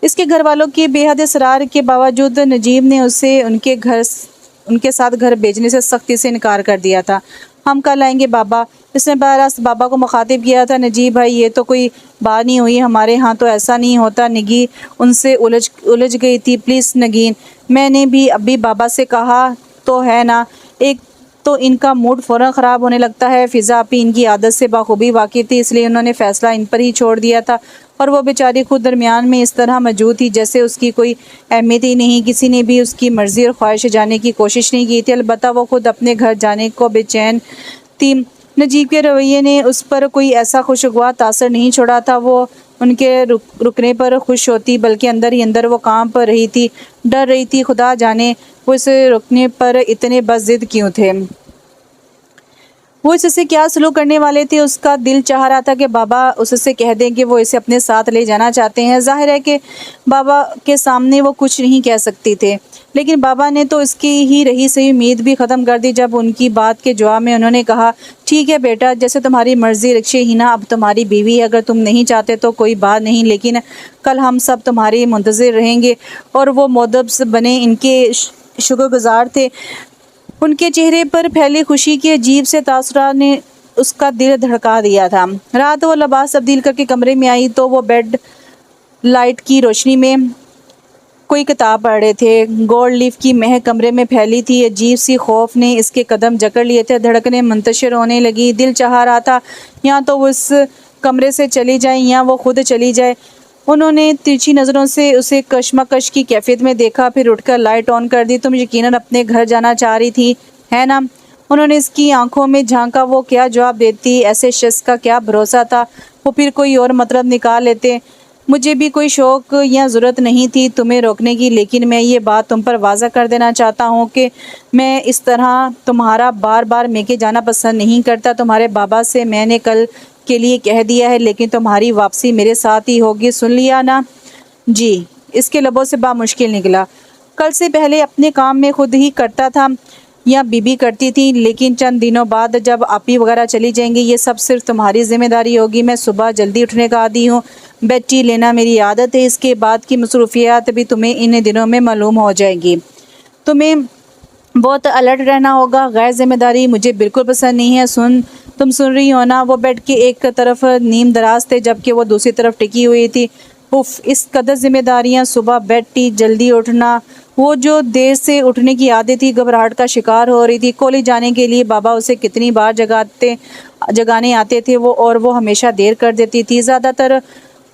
इसके घर वालों के बेहद इसरार के बावजूद नजीब ने उसे उनके साथ घर भेजने से सख्ती से इनकार कर दिया था। हम कल आएंगे बाबा। इसने बहरास बाबा को मुखातिब किया था। नजीब भाई, ये तो कोई बात नहीं हुई, हमारे यहाँ तो ऐसा नहीं होता। निगी उनसे उलझ गई थी। प्लीज़ नगीन, मैंने भी अभी बाबा से कहा तो है ना। एक तो इनका मूड फ़ौरन ख़राब होने लगता है। फ़िज़ा अपनी इनकी आदत से बाखूबी वाकिफ़ थी, इसलिए उन्होंने फ़ैसला इन पर ही छोड़ दिया था, और वो बेचारी खुद दरमियान में इस तरह मौजूद थी जैसे उसकी कोई अहमियत ही नहीं। किसी ने भी उसकी मर्ज़ी और ख्वाहिश जाने की कोशिश नहीं की थी। अलबत्ता वो खुद अपने घर जाने को बेचैन थी। नजीब के रवैये ने उस पर कोई ऐसा खुशगवार तासर नहीं छोड़ा था। वो उनके रुकने पर खुश होती, बल्कि अंदर ही अंदर वो कांप रही थी, डर रही थी। खुदा जाने वो इसे रुकने पर इतने बस जिद क्यों थे। वो इससे क्या सलूक करने वाले थे। उसका दिल चाह रहा था कि बाबा उससे कह दें कि वो इसे अपने साथ ले जाना चाहते हैं। जाहिर है कि बाबा के सामने वो कुछ नहीं कह सकती थे, लेकिन बाबा ने तो इसकी ही रही सही उम्मीद भी ख़त्म कर दी जब उनकी बात के जवाब में उन्होंने कहा, ठीक है बेटा, जैसे तुम्हारी मर्ज़ी। रक्षे हिना अब तुम्हारी बीवी है, अगर तुम नहीं चाहते तो कोई बात नहीं, लेकिन कल हम सब तुम्हारी मुंतज़िर रहेंगे। और वो मुअद्दब बने इनके शुक्रगुज़ार थे। उनके चेहरे पर फैली खुशी के अजीब से तासुरात ने उसका दिल धड़का दिया था। रात वो लिबास तब्दील करके कमरे में आई तो वो बेड लाइट की रोशनी में कोई किताब पढ़ रहे थे। गोल्ड लीफ की महक कमरे में फैली थी। अजीब सी खौफ ने इसके कदम जकड़ लिए थे। धड़कनें मुंतशिर होने लगी। दिल चाह रहा था या तो वो इस कमरे से चली जाए या वो खुद चली जाए। उन्होंने तिरछी नज़रों से उसे कशमकश की कैफियत में देखा, फिर उठकर लाइट ऑन कर दी। तुम यकीनन अपने घर जाना चाह रही थी, है ना? उन्होंने इसकी आंखों में झांका। वो क्या जवाब देती? ऐसे शख्स का क्या भरोसा था, वो फिर कोई और मतलब निकाल लेते। मुझे भी कोई शौक़ या ज़रूरत नहीं थी तुम्हें रोकने की, लेकिन मैं ये बात तुम पर वाज़ा कर देना चाहता हूँ कि मैं इस तरह तुम्हारा बार बार मेके जाना पसंद नहीं करता। तुम्हारे बाबा से मैंने कल के लिए कह दिया है, लेकिन तुम्हारी वापसी मेरे साथ ही होगी, सुन लिया ना? जी। इसके लबों से बामुश्किल निकला। कल से पहले अपने काम में खुद ही करता था या बीबी करती थी, लेकिन चंद दिनों बाद जब आपी वगैरह चली जाएंगी, ये सब सिर्फ तुम्हारी जिम्मेदारी होगी। मैं सुबह जल्दी उठने का आदी हूँ, बेड टी लेना मेरी आदत है। इसके बाद की मसरूफियात भी तुम्हें इन दिनों में मालूम हो जाएगी। तुम्हें बहुत अलर्ट रहना होगा। गैर जिम्मेदारी मुझे बिल्कुल पसंद नहीं है। तुम सुन रही हो ना? वो बेड के एक तरफ नीम दराज थे जबकि वो दूसरी तरफ टिकी हुई थी। उफ, इस कदर जिम्मेदारियां, सुबह बेड टी, जल्दी उठना। वो जो देर से उठने की आदत थी, घबराहट का शिकार हो रही थी। कॉलेज जाने के लिए बाबा उसे कितनी बार जगाने आते थे और वो हमेशा देर कर देती थी। ज़्यादातर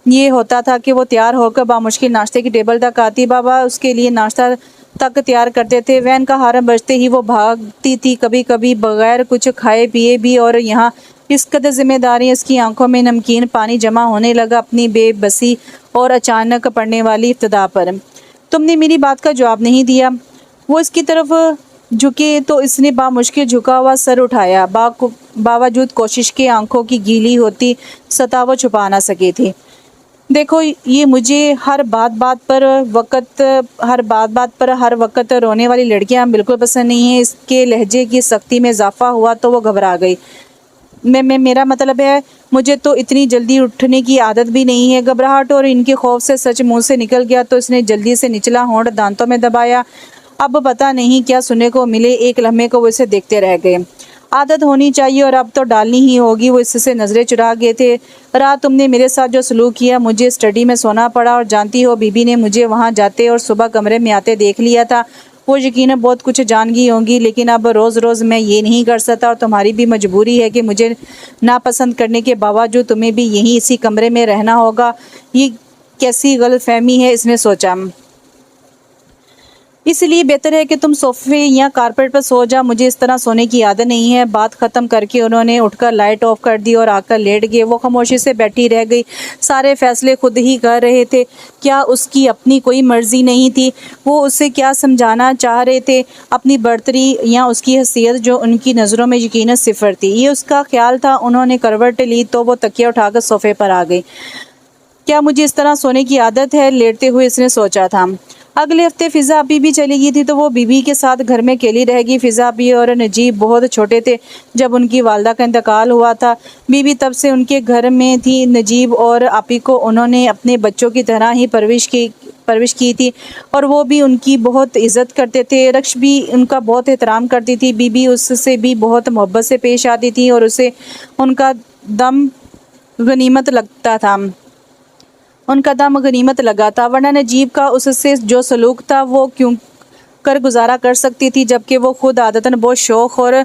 ये होता था कि वो तैयार होकर बामुश्किल नाश्ते की टेबल तक आती। बाबा उसके लिए नाश्ता तक तैयार करते थे। वैन का हारन बजते ही वो भागती थी, कभी कभी बगैर कुछ खाए पिए भी, और यहाँ इस कदर जिम्मेदारी इसकी आंखों में नमकीन पानी जमा होने लगा अपनी बेबसी और अचानक पड़ने वाली इब्तिदा पर। तुमने मेरी बात का जवाब नहीं दिया। वो इसकी तरफ झुके तो इसने बामुश्किल झुका हुआ सर उठाया। बावजूद कोशिश के आंखों की गीली होती सतह वो छुपा ना सकी थी। देखो, ये मुझे हर बात पर हर वक्त रोने वाली लड़कियां बिल्कुल पसंद नहीं है। इसके लहजे की सख्ती में इजाफा हुआ तो वो घबरा गई। मेरा मतलब है, मुझे तो इतनी जल्दी उठने की आदत भी नहीं है। घबराहट और इनके खौफ से सच मुंह से निकल गया तो इसने जल्दी से निचला होंठ दांतों में दबाया। अब पता नहीं क्या सुनने को मिले। एक लम्हे को वो इसे देखते रह गए। आदत होनी चाहिए और अब तो डालनी ही होगी। वो इससे नजरें चुरा गए थे। रात तुमने मेरे साथ जो सलूक किया, मुझे स्टडी में सोना पड़ा और जानती हो बीबी ने मुझे वहाँ जाते और सुबह कमरे में आते देख लिया था। वो यकीनन बहुत कुछ जान गई होंगी, लेकिन अब रोज़ रोज़ मैं ये नहीं कर सकता और तुम्हारी भी मजबूरी है कि मुझे नापसंद करने के बावजूद तुम्हें भी यहीं इसी कमरे में रहना होगा। ये कैसी गलतफहमी है, इसने सोचा। इसलिए बेहतर है कि तुम सोफे या कारपेट पर सो जा। मुझे इस तरह सोने की आदत नहीं है। बात ख़त्म करके उन्होंने उठकर लाइट ऑफ कर दी और आकर लेट गए। वो खामोशी से बैठी रह गई। सारे फैसले खुद ही कर रहे थे। क्या उसकी अपनी कोई मर्जी नहीं थी? वो उसे क्या समझाना चाह रहे थे? अपनी बढ़तरी या उसकी हैसियत जो उनकी नज़रों में यकीनन सिफर थी? ये उसका ख्याल था। उन्होंने करवट ली तो वो तकिया उठाकर सोफे पर आ गई। क्या मुझे इस तरह सोने की आदत है? लेटते हुए इसने सोचा था। अगले हफ्ते फ़िज़ा आपी भी चली गई थी तो वो बीबी के साथ घर में अकेली रह गई। फ़िज़ा आपी और नजीब बहुत छोटे थे जब उनकी वालदा का इंतकाल हुआ था। बीबी तब से उनके घर में थी। नजीब और आपी को उन्होंने अपने बच्चों की तरह ही परवरिश की थी और वो भी उनकी बहुत इज़्ज़त करते थे। रक्ष भी उनका बहुत एहतराम करती थी। बीबी उससे भी बहुत मोहब्बत से पेश आती थी और उसे उनका दम गनीमत लगा था। वरना नजीब का उससे जो सलूक था वो क्यों कर गुजारा कर सकती थी, जबकि वो खुद आदतन बहुत शौक़ और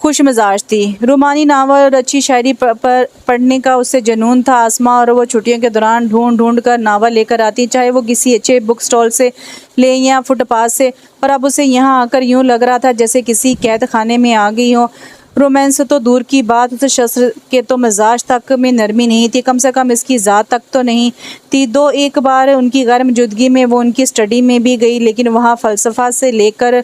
खुश मिजाज थी। रूमानी नावल और अच्छी शायरी पढ़ने का उससे जुनून था। आसमा और वो छुट्टियों के दौरान ढूंढ कर नावल लेकर आती, चाहे वो किसी अच्छे बुक स्टॉल से ले या फुटपाथ से। और अब उसे यहाँ आकर यूँ लग रहा था जैसे किसी कैद खाने में आ गई हो। रोमांस तो दूर की बात, उस शख्स के तो मिजाज तक में नरमी नहीं थी, कम से कम इसकी ज़ात तक तो नहीं थी। एक बार उनकी गैर मौजूदगी में वो उनकी स्टडी में भी गई, लेकिन वहाँ फ़लसफ़ा से लेकर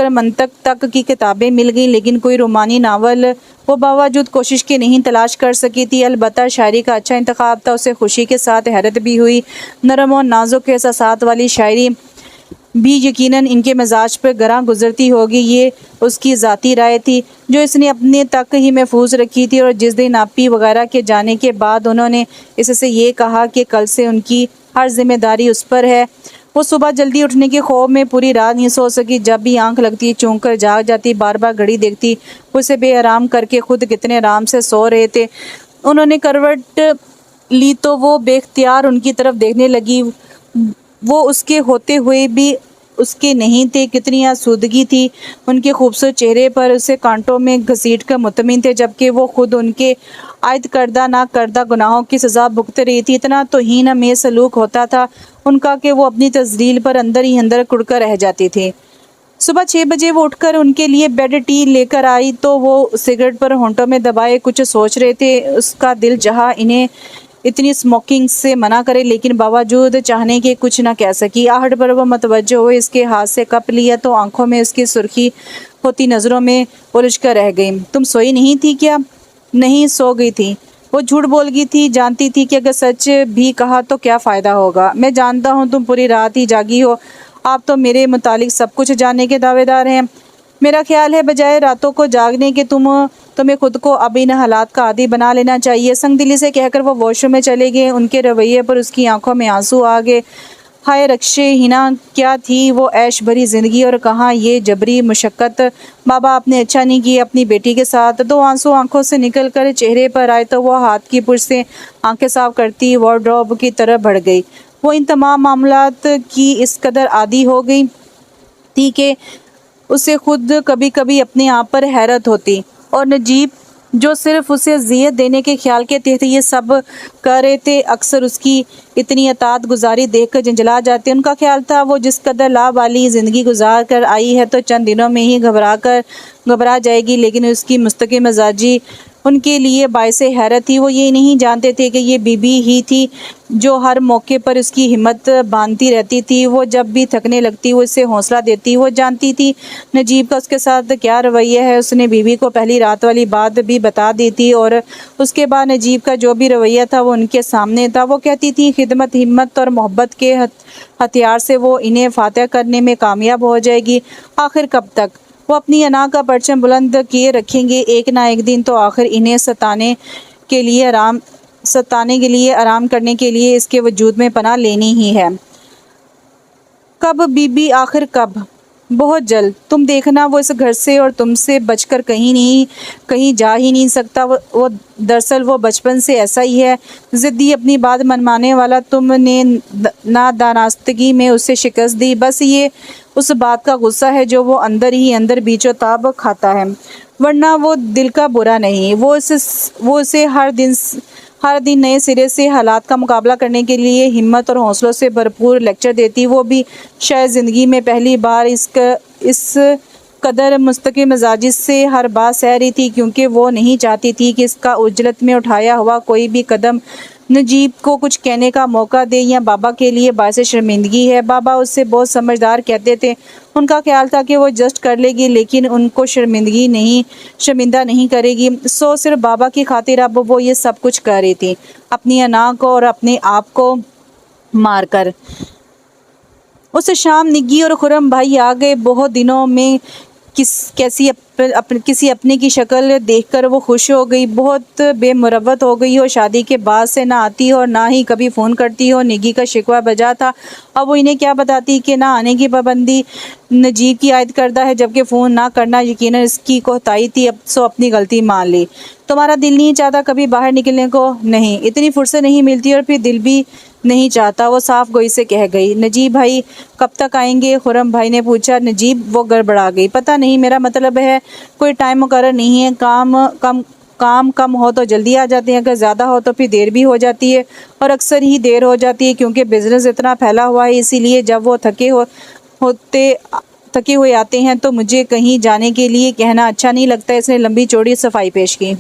मंतक तक की किताबें मिल गई, लेकिन कोई रोमानी नावल वो बावजूद कोशिश के नहीं तलाश कर सकी थी। अलबत्ता शायरी का अच्छा इंतखाब था। उसे खुशी के साथ हैरत भी हुई। नरम और नाजुक एहसासात वाली शायरी भी यकीनन इनके मिजाज पर गरां गुजरती होगी। ये उसकी ज़ाती राय थी जो इसने अपने तक ही महफूज रखी थी। और जिस दिन आपी वगैरह के जाने के बाद उन्होंने इससे ये कहा कि कल से उनकी हर जिम्मेदारी उस पर है, वो सुबह जल्दी उठने के खौफ में पूरी रात नहीं सो सकी। जब भी आंख लगती चौंक कर जाग जाती, बार बार घड़ी देखती, उसे बेआराम करके खुद कितने आराम से सो रहे थे। उन्होंने करवट ली तो वो बेख्तियार उनकी तरफ देखने लगी। वो उसके होते हुए भी उसके नहीं थे। कितनी आसूदगी थी उनके खूबसूरत चेहरे पर। उसे कांटों में घसीट कर मुतमिन थे, जबकि वो खुद उनके आयद करदा ना करदा गुनाहों की सज़ा भुगत रही थी। इतना तो हीन में सलूक होता था उनका कि वो अपनी तज़लील पर अंदर ही अंदर कुड़कर रह जाती थी। सुबह 6 बजे वो उठकर उनके लिए बेड टी लेकर आई तो वो सिगरेट पर होंठों में दबाए कुछ सोच रहे थे। उसका दिल जहाँ इन्हें इतनी स्मोकिंग से मना करे, लेकिन बावजूद चाहने के कुछ ना कह सकी। आहट पर वो मतवज्जो हुए, इसके हाथ से कप लिया तो आंखों में उसकी सुर्खी होती नज़रों में उलझ कर रह गई। तुम सोई नहीं थी क्या? नहीं, सो गई थी। वो झूठ बोल गई थी। जानती थी कि अगर सच भी कहा तो क्या फ़ायदा होगा। मैं जानता हूँ तुम पूरी रात ही जागी हो। आप तो मेरे मुतालिक सब कुछ जानने के दावेदार हैं। मेरा ख्याल है बजाय रातों को जागने के तुम्हें खुद को अब इन हालात का आदी बना लेना चाहिए। संगदिली से कहकर वो वॉशरूम में चले गए। उनके रवैये पर उसकी आंखों में आंसू आ गए। हाय रक्षे हिना, क्या थी वो ऐश भरी ज़िंदगी और कहाँ ये जबरी मुशक्क़त। बाबा आपने अच्छा नहीं किया अपनी बेटी के साथ। दो आंसू आंखों से निकल कर चेहरे पर आए तो वह हाथ की पुश से आंखें साफ करती वार्डरोब की तरफ बढ़ गई। वो इन तमाम मामलात की इस कदर आदी हो गई थी कि उसे खुद कभी कभी अपने आप पर हैरत होती। और नजीब जो सिर्फ उसे अज़ियत देने के ख्याल के तहत ये सब कर रहे थे, अक्सर उसकी इतनी अतात गुजारी देखकर झंझला जाते। उनका ख्याल था वो जिस कदर लाभ वाली ज़िंदगी गुजार कर आई है तो चंद दिनों में ही घबरा जाएगी, लेकिन उसकी मुस्तकिल मिजाजी उनके लिए बाइसे हैरत थी। वो ये नहीं जानते थे कि ये बीबी ही थी जो हर मौके पर उसकी हिम्मत बांधती रहती थी। वो जब भी थकने लगती वो उसे हौसला देती। वो जानती थी नजीब का उसके साथ क्या रवैया है। उसने बीबी को पहली रात वाली बात भी बता दी थी और उसके बाद नजीब का जो भी रवैया था वो उनके सामने था। वो कहती थी खिदमत, हिम्मत और मोहब्बत के हथियार से वो इन्हें फातह करने में कामयाब हो जाएगी। आखिर कब तक वो अपनी अना का परचम बुलंद किए रखेंगे। एक ना एक दिन तो आखिर इन्हें सताने के लिए आराम करने के लिए इसके वजूद में पनाह लेनी ही है। कब बीबी, आखिर कब? बहुत जल्द। तुम देखना वो इस घर से और तुमसे बचकर कहीं जा ही नहीं सकता। वो दरअसल वो बचपन से ऐसा ही है, ज़िद्दी, अपनी बात मनवाने वाला। तुमने नादानस्तगी में उसे शिकस्त दी। बस ये उस बात का गुस्सा है जो वो अंदर ही अंदर बीचों ताब खाता है, वरना वो दिल का बुरा नहीं। वो उसे हर दिन नए सिरे से हालात का मुकाबला करने के लिए हिम्मत और हौसलों से भरपूर लेक्चर देती। वो भी शायद ज़िंदगी में पहली बार इस कदर मुस्तकिल मिजाजी से हर बात सह रही थी, क्योंकि वो नहीं चाहती थी कि इसका उजलत में उठाया हुआ कोई भी कदम नजीब को कुछ कहने का मौका दे या बाबा के लिए बायस शर्मिंदगी है। बाबा उससे बहुत समझदार कहते थे। उनका ख्याल था कि वो जस्ट कर लेगी, लेकिन उनको शर्मिंदा नहीं करेगी। सो सिर्फ बाबा की खातिर अब वो ये सब कुछ कर रही थी, अपनी अना को और अपने आप को मारकर। उस शाम निग्गी और खुरम भाई आ गए। बहुत दिनों में किसी अपने की शक्ल देखकर वो खुश हो गई। बहुत बेमुरवत हो गई हो। शादी के बाद से ना आती हो और ना ही कभी फ़ोन करती हो। निग्गी का शिकवा बजा था। अब वो इन्हें क्या बताती कि ना आने की पाबंदी नजीब की आयद करदा है, जबकि फ़ोन ना करना यकीनन इसकी कोताही थी। अब सो अपनी गलती मान ली। तुम्हारा दिल नहीं चाहता कभी बाहर निकलने को? नहीं, इतनी फुर्सत नहीं मिलती और फिर दिल भी नहीं चाहता, वो साफ गोई से कह गई। नजीब भाई कब तक आएंगे? खुरम भाई ने पूछा। नजीब, वो गड़बड़ा गई। पता नहीं, मेरा मतलब है कोई टाइम मुकर्रर नहीं है। काम कम हो तो जल्दी आ जाते हैं, अगर ज़्यादा हो तो फिर देर भी हो जाती है, और अक्सर ही देर हो जाती है क्योंकि बिज़नेस इतना फैला हुआ है। इसीलिए जब वो थके हुए आते हैं तो मुझे कहीं जाने के लिए कहना अच्छा नहीं लगता। इसने लंबी चौड़ी सफाई पेश की।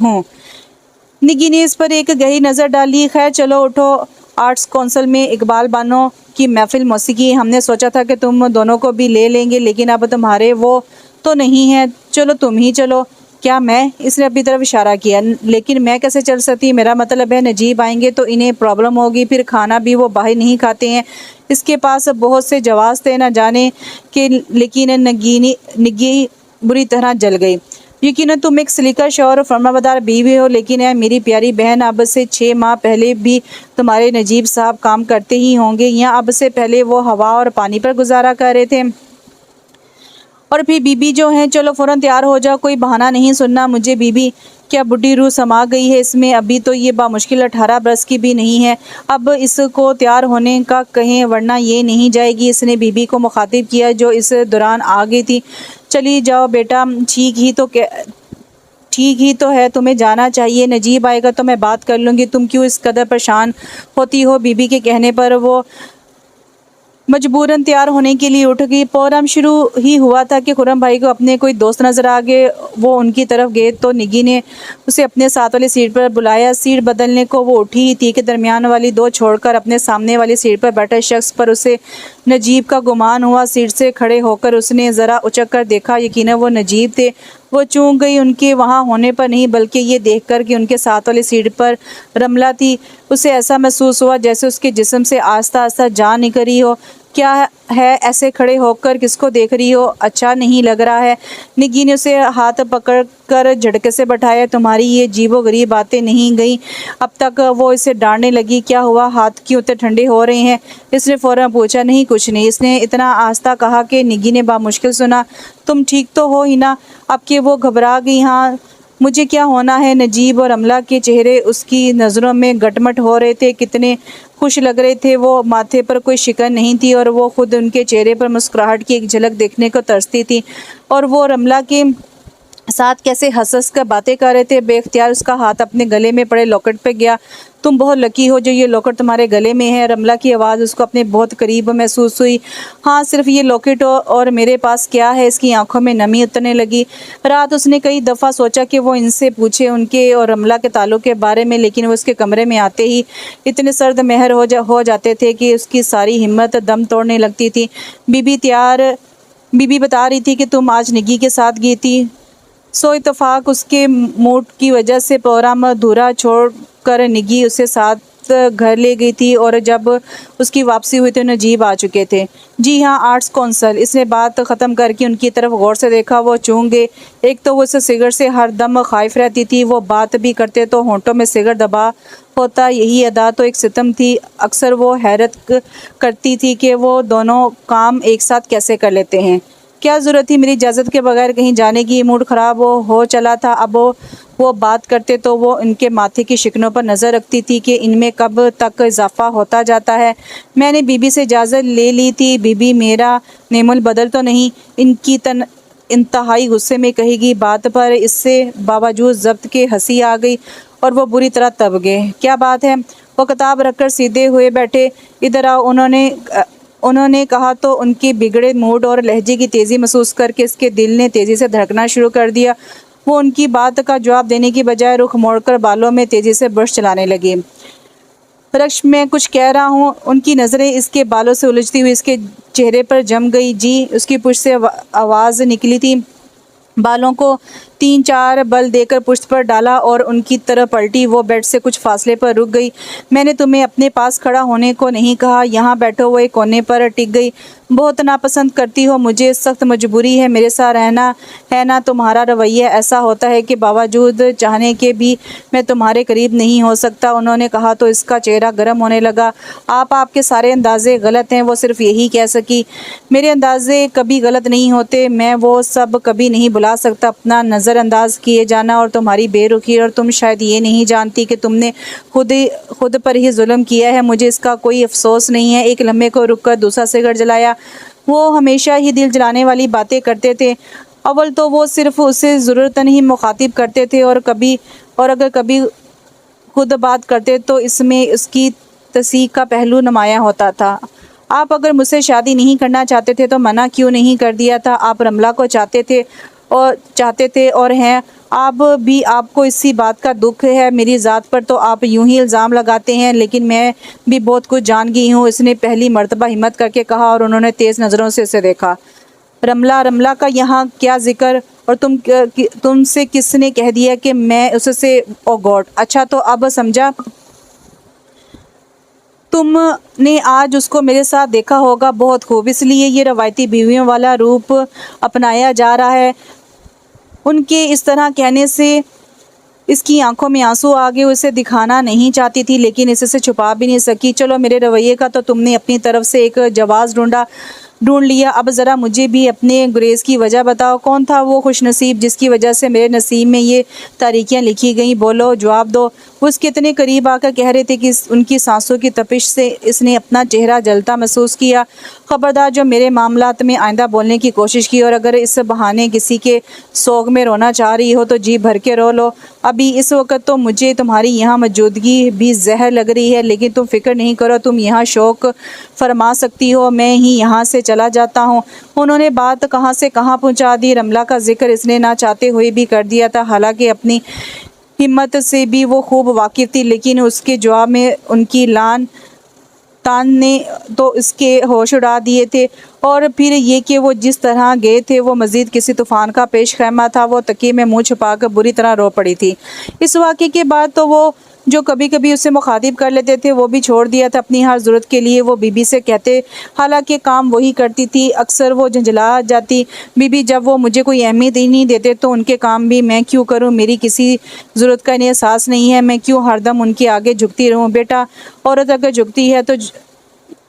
निग्गी ने इस पर एक गहरी नज़र डाली। खैर चलो उठो, आर्ट्स काउंसिल में इकबाल बानो की महफिल मौसीकी। हमने सोचा था कि तुम दोनों को भी ले लेंगे, लेकिन अब तुम्हारे वो तो नहीं है। चलो तुम ही चलो। क्या मैं? इसने अपनी तरफ इशारा किया। लेकिन मैं कैसे चल सकती? मेरा मतलब है नजीब आएंगे तो इन्हें प्रॉब्लम होगी। फिर खाना भी वो बाहर नहीं खाते हैं। इसके पास बहुत से जवाब थे न जाने के, लेकिन निग्गी बुरी तरह जल गई। यकीनन तुम एक सलीका शौहर और फरमाबरदार बीवी हो, लेकिन है मेरी प्यारी बहन, अब से 6 माह पहले भी तुम्हारे नजीब साहब काम करते ही होंगे, या अब से पहले वो हवा और पानी पर गुजारा कर रहे थे। और फिर बीबी जो है, चलो फ़ौरन तैयार हो जाओ, कोई बहाना नहीं सुनना मुझे। बीबी क्या बुढ़ी रूह समा गई है इसमें? अभी तो ये बामुश्किल 18 बरस की भी नहीं है। अब इसको तैयार होने का कहें, वरना ये नहीं जाएगी। इसने बीबी को मुखातिब किया जो इस दौरान आ गई थी। चली जाओ बेटा, ठीक ही तो है, तुम्हें जाना चाहिए। नजीब आएगा तो मैं बात कर लूँगी, तुम क्यों इस कदर परेशान होती हो? बीबी के कहने पर वो मजबूरन तैयार होने के लिए उठ गई। प्रोग्राम शुरू ही हुआ था कि खुरम भाई को अपने कोई दोस्त नजर आ गए। वो उनकी तरफ गए तो निग्गी ने उसे अपने साथ वाली सीट पर बुलाया। सीट बदलने को वो उठी ही थी कि दरमियान वाली 2 छोड़कर अपने सामने वाली सीट पर बैठे शख्स पर उसे नजीब का गुमान हुआ। सीट से खड़े होकर उसने ज़रा उचक कर देखा। यकीनन वो नजीब थे। वो चूक गई उनके वहाँ होने पर नहीं, बल्कि ये देखकर कि उनके साथ वाली सीट पर रमला थी। उसे ऐसा महसूस हुआ जैसे उसके जिस्म से आस्ता आस्ता जान निकली हो। क्या है, ऐसे खड़े होकर किसको देख रही हो? अच्छा नहीं लग रहा है। निग्गी ने उसे हाथ पकड़कर झटके से बैठाया। तुम्हारी ये अजीबो गरीब बातें नहीं गई अब तक? वो इसे डांटने लगी। क्या हुआ, हाथ क्यों इतने ठंडे हो रहे हैं? इसने फौरन पूछा। नहीं कुछ नहीं, इसने इतना आस्ता कहा कि निग्गी ने बामुश्किल सुना। तुम ठीक तो हो ही ना? अब कि वो घबरा गई। हाँ, मुझे क्या होना है? नजीब और अमला के चेहरे उसकी नज़रों में गटमट हो रहे थे। कितने खुश लग रहे थे वो, माथे पर कोई शिकन नहीं थी और वो खुद उनके चेहरे पर मुस्कुराहट की एक झलक देखने को तरसती थी। और वो रमला के साथ कैसे हंस कर बातें कर रहे थे। बेख्तियार उसका हाथ अपने गले में पड़े लॉकेट पे गया। तुम बहुत लकी हो जो ये लॉकेट तुम्हारे गले में है। रमला की आवाज़ उसको अपने बहुत करीब महसूस हुई। हाँ, सिर्फ ये लॉकेट और मेरे पास क्या है। इसकी आंखों में नमी उतरने लगी। रात उसने कई दफ़ा सोचा कि वो इनसे पूछे उनके और रमला के ताल्लुक़ के बारे में, लेकिन वो उसके कमरे में आते ही इतने सर्द महर हो जाते थे कि उसकी सारी हिम्मत दम तोड़ने लगती थी। बीबी बता रही थी कि तुम आज निगी के साथ गई थी। सो इत्तेफाक उसके मूड की वजह से प्रोग्राम अधूरा छोड़कर निगी उसे साथ घर ले गई थी और जब उसकी वापसी हुई तो नजीब आ चुके थे। जी हाँ, आर्ट्स कौंसल। इसने बात ख़त्म करके उनकी तरफ गौर से देखा। वो चूक गए। एक तो वो इस सिगरेट से हर दम खाइफ रहती थी। वो बात भी करते तो होंठों में सिगरेट दबा होता। यही अदा तो एक सितम थी। अक्सर वो हैरत करती थी कि वो दोनों काम एक साथ कैसे कर लेते हैं। क्या ज़रूरत थी मेरी इजाज़त के बगैर कहीं जाने की। मूड ख़राब हो चला था। अब वो बात करते तो वो इनके माथे की शिकनों पर नज़र रखती थी कि इनमें कब तक इजाफा होता जाता है। मैंने बीबी से इजाज़त ले ली थी। बीबी मेरा नेमुल बदल तो नहीं, इनकी इंतहाई गुस्से में कहेगी बात पर। इससे बावजूद ज़ब्त के हंसी आ गई और वो बुरी तरह तब गए। क्या बात है? वो किताब रखकर सीधे हुए बैठे। इधर आओ, उन्होंने कहा तो उनके बिगड़े मूड और लहजे की तेज़ी महसूस करके इसके दिल ने तेज़ी से धड़कना शुरू कर दिया। वो उनकी बात का जवाब देने की बजाय रुख मोड़कर बालों में तेज़ी से ब्रश चलाने लगी। रक्ष, मैं कुछ कह रहा हूँ। उनकी नज़रें इसके बालों से उलझती हुई इसके चेहरे पर जम गई। जी, उसकी पुष्ट से आवाज़ निकली थी। बालों को 3-4 बल देकर पुष्ट पर डाला और उनकी तरफ पलटी। वो बेड से कुछ फासले पर रुक गई। मैंने तुम्हें अपने पास खड़ा होने को नहीं कहा। यहाँ बैठो। वो एक कोने पर टिक गई। बहुत नापसंद करती हो मुझे, सख्त मजबूरी है मेरे साथ रहना, है ना। तुम्हारा रवैया ऐसा होता है कि बावजूद चाहने के भी मैं तुम्हारे करीब नहीं हो सकता। उन्होंने कहा तो इसका चेहरा गर्म होने लगा। आपके सारे अंदाजे गलत हैं। वो सिर्फ यही कह सकी। मेरे अंदाजे कभी गलत नहीं होते। मैं वो सब कभी नहीं भुला सकता। अपना नज़रअंदाज किए जाना और तुम्हारी बेरुखी, और तुम शायद ये नहीं जानती कि तुमने खुद पर ही जुल्म किया है। मुझे इसका कोई अफसोस नहीं है। एक लम्हे को रुककर दूसरा सिगरेट जलाया। वो हमेशा ही दिल जलाने वाली बातें करते थे। अव्वल तो वो सिर्फ उसे ज़रूरतन ही मुखातिब करते थे और अगर कभी खुद बात करते तो इसमें उसकी तसीक का पहलू नुमाया होता था। आप अगर मुझसे शादी नहीं करना चाहते थे तो मना क्यों नहीं कर दिया था? आप रमला को चाहते थे और हैं आप भी। आपको इसी बात का दुख है। मेरी ज़ात पर तो आप यूं ही इल्ज़ाम लगाते हैं, लेकिन मैं भी बहुत कुछ जान गई हूँ। इसने पहली मर्तबा हिम्मत करके कहा और उन्होंने तेज़ नज़रों से उसे देखा। रमला का यहाँ क्या जिक्र? और तुमसे किसने कह दिया कि मैं उससे? ओ गॉड! अच्छा, तो अब समझा। तुमने आज उसको मेरे साथ देखा होगा। बहुत खूब। इसलिए ये रवायती बीवियों वाला रूप अपनाया जा रहा है। उनके इस तरह कहने से इसकी आंखों में आंसू आ गए। उसे दिखाना नहीं चाहती थी, लेकिन इससे छुपा भी नहीं सकी। चलो, मेरे रवैये का तो तुमने अपनी तरफ से एक जवाब ढूंढ लिया। अब ज़रा मुझे भी अपने गुरेज की वजह बताओ। कौन था वो खुशनसीब जिसकी वजह से मेरे नसीब में ये तारीखियाँ लिखी गईं? बोलो, जवाब दो। वो उसके इतने करीब आकर कह रहे थे कि उनकी सांसों की तपिश से इसने अपना चेहरा जलता महसूस किया। खबरदार, जो मेरे मामलात में आइंदा बोलने की कोशिश की, और अगर इस बहाने किसी के सोग में रोना चाह रही हो तो जी भर के रो लो। अभी इस वक्त तो मुझे तुम्हारी यहाँ मौजूदगी भी जहर लग रही है, लेकिन तुम फिक्र नहीं करो, तुम यहाँ शौक फरमा सकती हो। मैं ही यहाँ से चला जाता हूँ। उन्होंने बात कहाँ से कहाँ पहुँचा दी। रमला का जिक्र इसने ना चाहते हुए भी कर दिया था। हालांकि अपनी हिम्मत से भी वो खूब वाकिफ़ थी, लेकिन उसके जवाब में उनकी तान ने तो इसके होश उड़ा दिए थे। और फिर ये कि वो जिस तरह गए थे वो मज़ीद किसी तूफ़ान का पेश खैमा था। वो तकिए में मुँह छुपाकर बुरी तरह रो पड़ी थी। इस वाक़े के बाद तो वो जो कभी कभी उसे मुखातिब कर लेते थे वो भी छोड़ दिया था। अपनी हर ज़रूरत के लिए वो बीबी से कहते, हालांकि काम वही करती थी। अक्सर वो झंझला जाती। बीबी, जब वो मुझे कोई अहमियत ही नहीं देते तो उनके काम भी मैं क्यों करूं? मेरी किसी ज़रूरत का इन्हें एहसास नहीं है। मैं क्यों हरदम उनके आगे झुकती रहूं? बेटा, औरत अगर झुकती है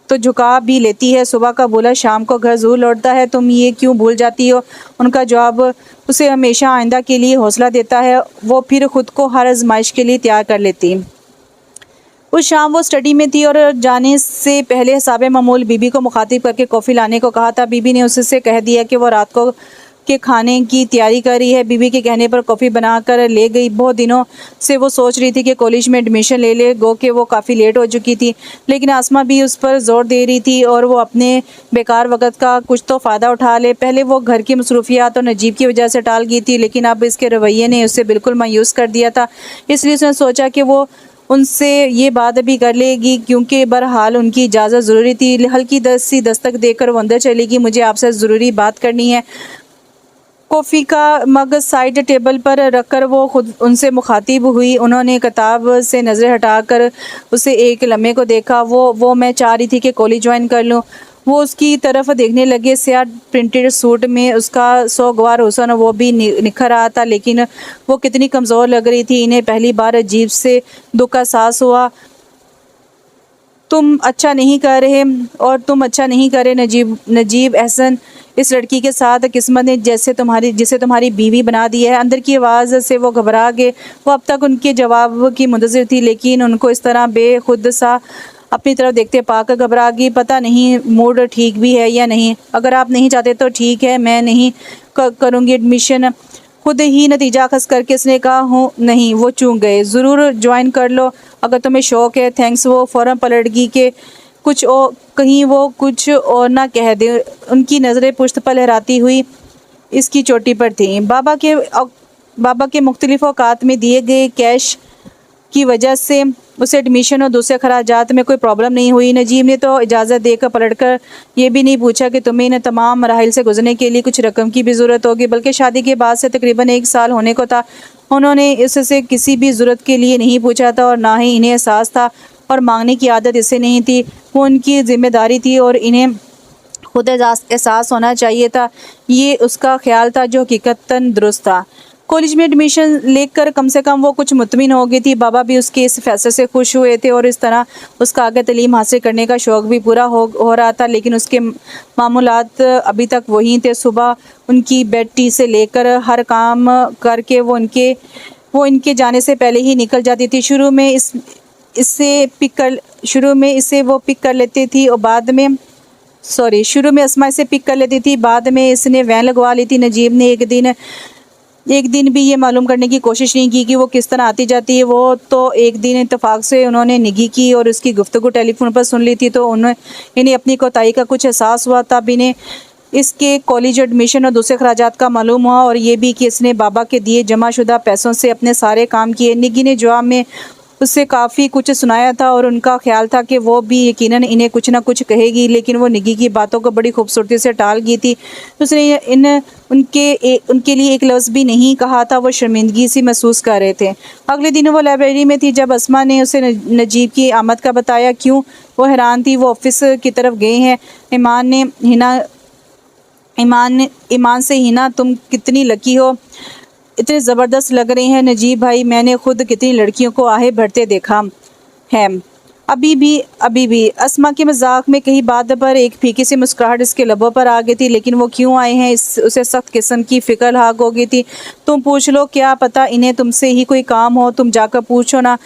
तो झुका भी लेती है। सुबह का बोला शाम को घर ज़रूर लौटता है। तुम ये क्यों भूल जाती हो? उनका जवाब उसे हमेशा आइंदा के लिए हौसला देता है। वो फिर खुद को हर आजमाइश के लिए तैयार कर लेती। उस शाम वो स्टडी में थी और जाने से पहले हिसाब मामूल बीबी को मुखातिब करके कॉफ़ी लाने को कहा था। बीबी ने उससे कह दिया कि वो रात को के खाने की तैयारी कर रही है। बीबी के कहने पर कॉफ़ी बनाकर ले गई। बहुत दिनों से वो सोच रही थी कि कॉलेज में एडमिशन ले ले, गो के वो काफ़ी लेट हो चुकी थी, लेकिन आसमा भी उस पर ज़ोर दे रही थी और वो अपने बेकार वक़्त का कुछ तो फ़ायदा उठा ले। पहले वो घर की मसरूफियात और नजीब की वजह से टाल गई थी, लेकिन अब इसके रवैये ने उसे बिल्कुल मायूस कर दिया था। इसलिए उसने सोचा कि वो उनसे ये बात भी कर लेगी, क्योंकि बहरहाल उनकी इजाज़त ज़रूरी थी। हल्की सी दस्तक देकर वो अंदर चली गई। मुझे आपसे ज़रूरी बात करनी है। कॉफ़ी का मग साइड टेबल पर रखकर वो खुद उनसे मुखातिब हुई। उन्होंने किताब से नज़रें हटाकर उसे एक लम्हे को देखा। वो मैं चाह रही थी कि कॉलेज ज्वाइन कर लूँ। वो उसकी तरफ देखने लगे। स्याह प्रिंटेड सूट में उसका सोगवार हुस्न वो भी निखर रहा था, लेकिन वो कितनी कमज़ोर लग रही थी। इन्हें पहली बार अजीब से दुख का एहसास हुआ। तुम अच्छा नहीं कर रहे और तुम अच्छा नहीं करे नजीब एहसन, इस लड़की के साथ किस्मत ने जिसे तुम्हारी बीवी बना दी है। अंदर की आवाज़ से वो घबरा गए। वो अब तक उनके जवाब की मुंतज़िर थी, लेकिन उनको इस तरह बेखुद सा अपनी तरफ देखते पाकर घबरा गई। पता नहीं मूड ठीक भी है या नहीं। अगर आप नहीं चाहते तो ठीक है, मैं नहीं करूँगी एडमिशन। खुद ही नतीजा अखज़ करके इसने कहा। हूँ नहीं, वो चूक गए। ज़रूर ज्वाइन कर लो अगर तुम्हें शौक़ है। थैंक्स। वो फ़ौरन पलट गई कि कुछ और कहीं वो कुछ और ना कह दे। उनकी नज़रें पुश्त पर लहराती हुई इसकी चोटी पर थीं। बाबा के मुख्तलिफ औकात में दिए गए कैश की वजह से उसे एडमिशन और दूसरे खराजात में कोई प्रॉब्लम नहीं हुई। नजीब ने तो इजाज़त देकर पलटकर ये भी नहीं पूछा कि तुम्हें इन तमाम मराहिल से गुजरने के लिए कुछ रकम की भी ज़रूरत होगी, बल्कि शादी के बाद से तकरीबन 1 साल होने को था। उन्होंने इससे किसी भी ज़रूरत के लिए नहीं पूछा था और ना ही इन्हें एहसास था, और मांगने की आदत इससे नहीं थी। वो उनकी ज़िम्मेदारी थी और इन्हें खुद एहसास होना चाहिए था। ये उसका ख्याल था जो हकीकतन दुरुस्त था। कॉलेज में एडमिशन लेकर कम से कम वो कुछ मुतमिन हो गई थी। बाबा भी उसके इस फैसले से खुश हुए थे और इस तरह उसका आगे तालीम हासिल करने का शौक़ भी पूरा हो रहा था। लेकिन उसके मामूलात अभी तक वही थे। सुबह उनकी बेड टी से लेकर हर काम करके वो इनके जाने से पहले ही निकल जाती थी। शुरू में इसे वो पिक कर लेती थी और शुरू में अस्मा इसे पिक कर लेती थी, बाद में इसने वैन लगवा ली थी। नजीब ने एक दिन भी ये मालूम करने की कोशिश नहीं की कि वो किस तरह आती जाती है। वो तो एक दिन इत्तेफाक से उन्होंने निगी की और उसकी गुफ्तगू टेलीफोन पर सुन ली थी, तो इन्हें अपनी कोताही का कुछ एहसास हुआ। तब इन्हें इसके कॉलेज एडमिशन और दूसरे खर्चात का मालूम हुआ, और ये भी कि इसने बाबा के दिए जमाशुदा पैसों से अपने सारे काम किए। निगी ने जवाब में उससे काफ़ी कुछ सुनाया था और उनका ख्याल था कि वो भी यकीनन इन्हें कुछ ना कुछ कहेगी, लेकिन वो निगी की बातों को बड़ी खूबसूरती से टाल गई थी। उसने उनके लिए एक लफ्ज़ भी नहीं कहा था। वो शर्मिंदगी सी महसूस कर रहे थे। अगले दिन वो लाइब्रेरी में थी जब अस्मा ने उसे नजीब की आमद का बताया। क्यों? वो हैरान थी। वो ऑफिस की तरफ गए हैं। ईमान से हिना, तुम कितनी लकी हो, इतने ज़बरदस्त लग रहे हैं नजीब भाई। मैंने खुद कितनी लड़कियों को आहे भरते देखा है। अभी भी अस्मा के मजाक में कही बात पर एक फीकी सी मुस्कुराहट इसके लबों पर आ गई थी, लेकिन वो क्यों आए हैं उसे सख्त किस्म की फ़िक्र लाक हो गई थी। तुम पूछ लो, क्या पता इन्हें तुमसे ही कोई काम हो, तुम जाकर पूछो ना।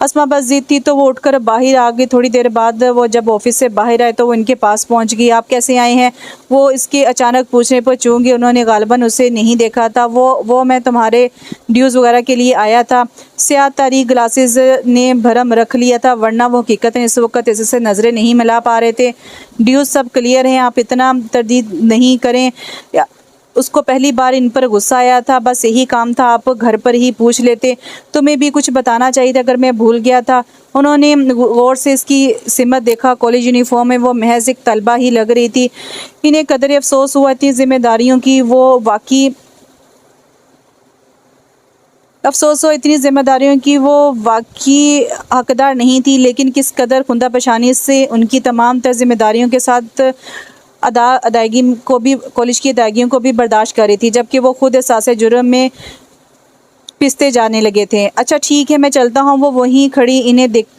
अस्मा बस जिद थी तो वो उठकर बाहर आ गई। थोड़ी देर बाद वो जब ऑफिस से बाहर आए तो वो इनके पास पहुंच गई। आप कैसे आए हैं? वो इसके अचानक पूछने पर चूक गई। उन्होंने गालिबन उसे नहीं देखा था। वो मैं तुम्हारे ड्यूज़ वगैरह के लिए आया था। स्याह तारीख ग्लासेस ने भरम रख लिया था, वरना वो हकीकत इस वक्त इससे नज़रें नहीं मिला पा रहे थे। ड्यूज़ सब क्लियर हैं, आप इतना तरदीद नहीं करें। उसको पहली बार इन पर गुस्सा आया था। बस यही काम था, आप घर पर ही पूछ लेते। तुम्हें भी कुछ बताना चाहिए था, अगर मैं भूल गया था। उन्होंने गौर से इसकी सिमत देखा। कॉलेज यूनिफॉर्म में वो महज एक तलबा ही लग रही थी। इन्हें कदर अफसोस हुआ थी जिम्मेदारियों की। इतनी जिम्मेदारियों की वो वाकई हकदार नहीं थी, लेकिन किस कदर खुंदा पेशानी से उनकी तमाम तर जिम्मेदारियों के साथ अदायगी को भी, कॉलेज की अदायगियों को भी बर्दाश्त कर रही थी, जबकि वो खुद एहसास जुर्म में पिसते जाने लगे थे। अच्छा ठीक है, मैं चलता हूँ। वो वहीं खड़ी इन्हें देखती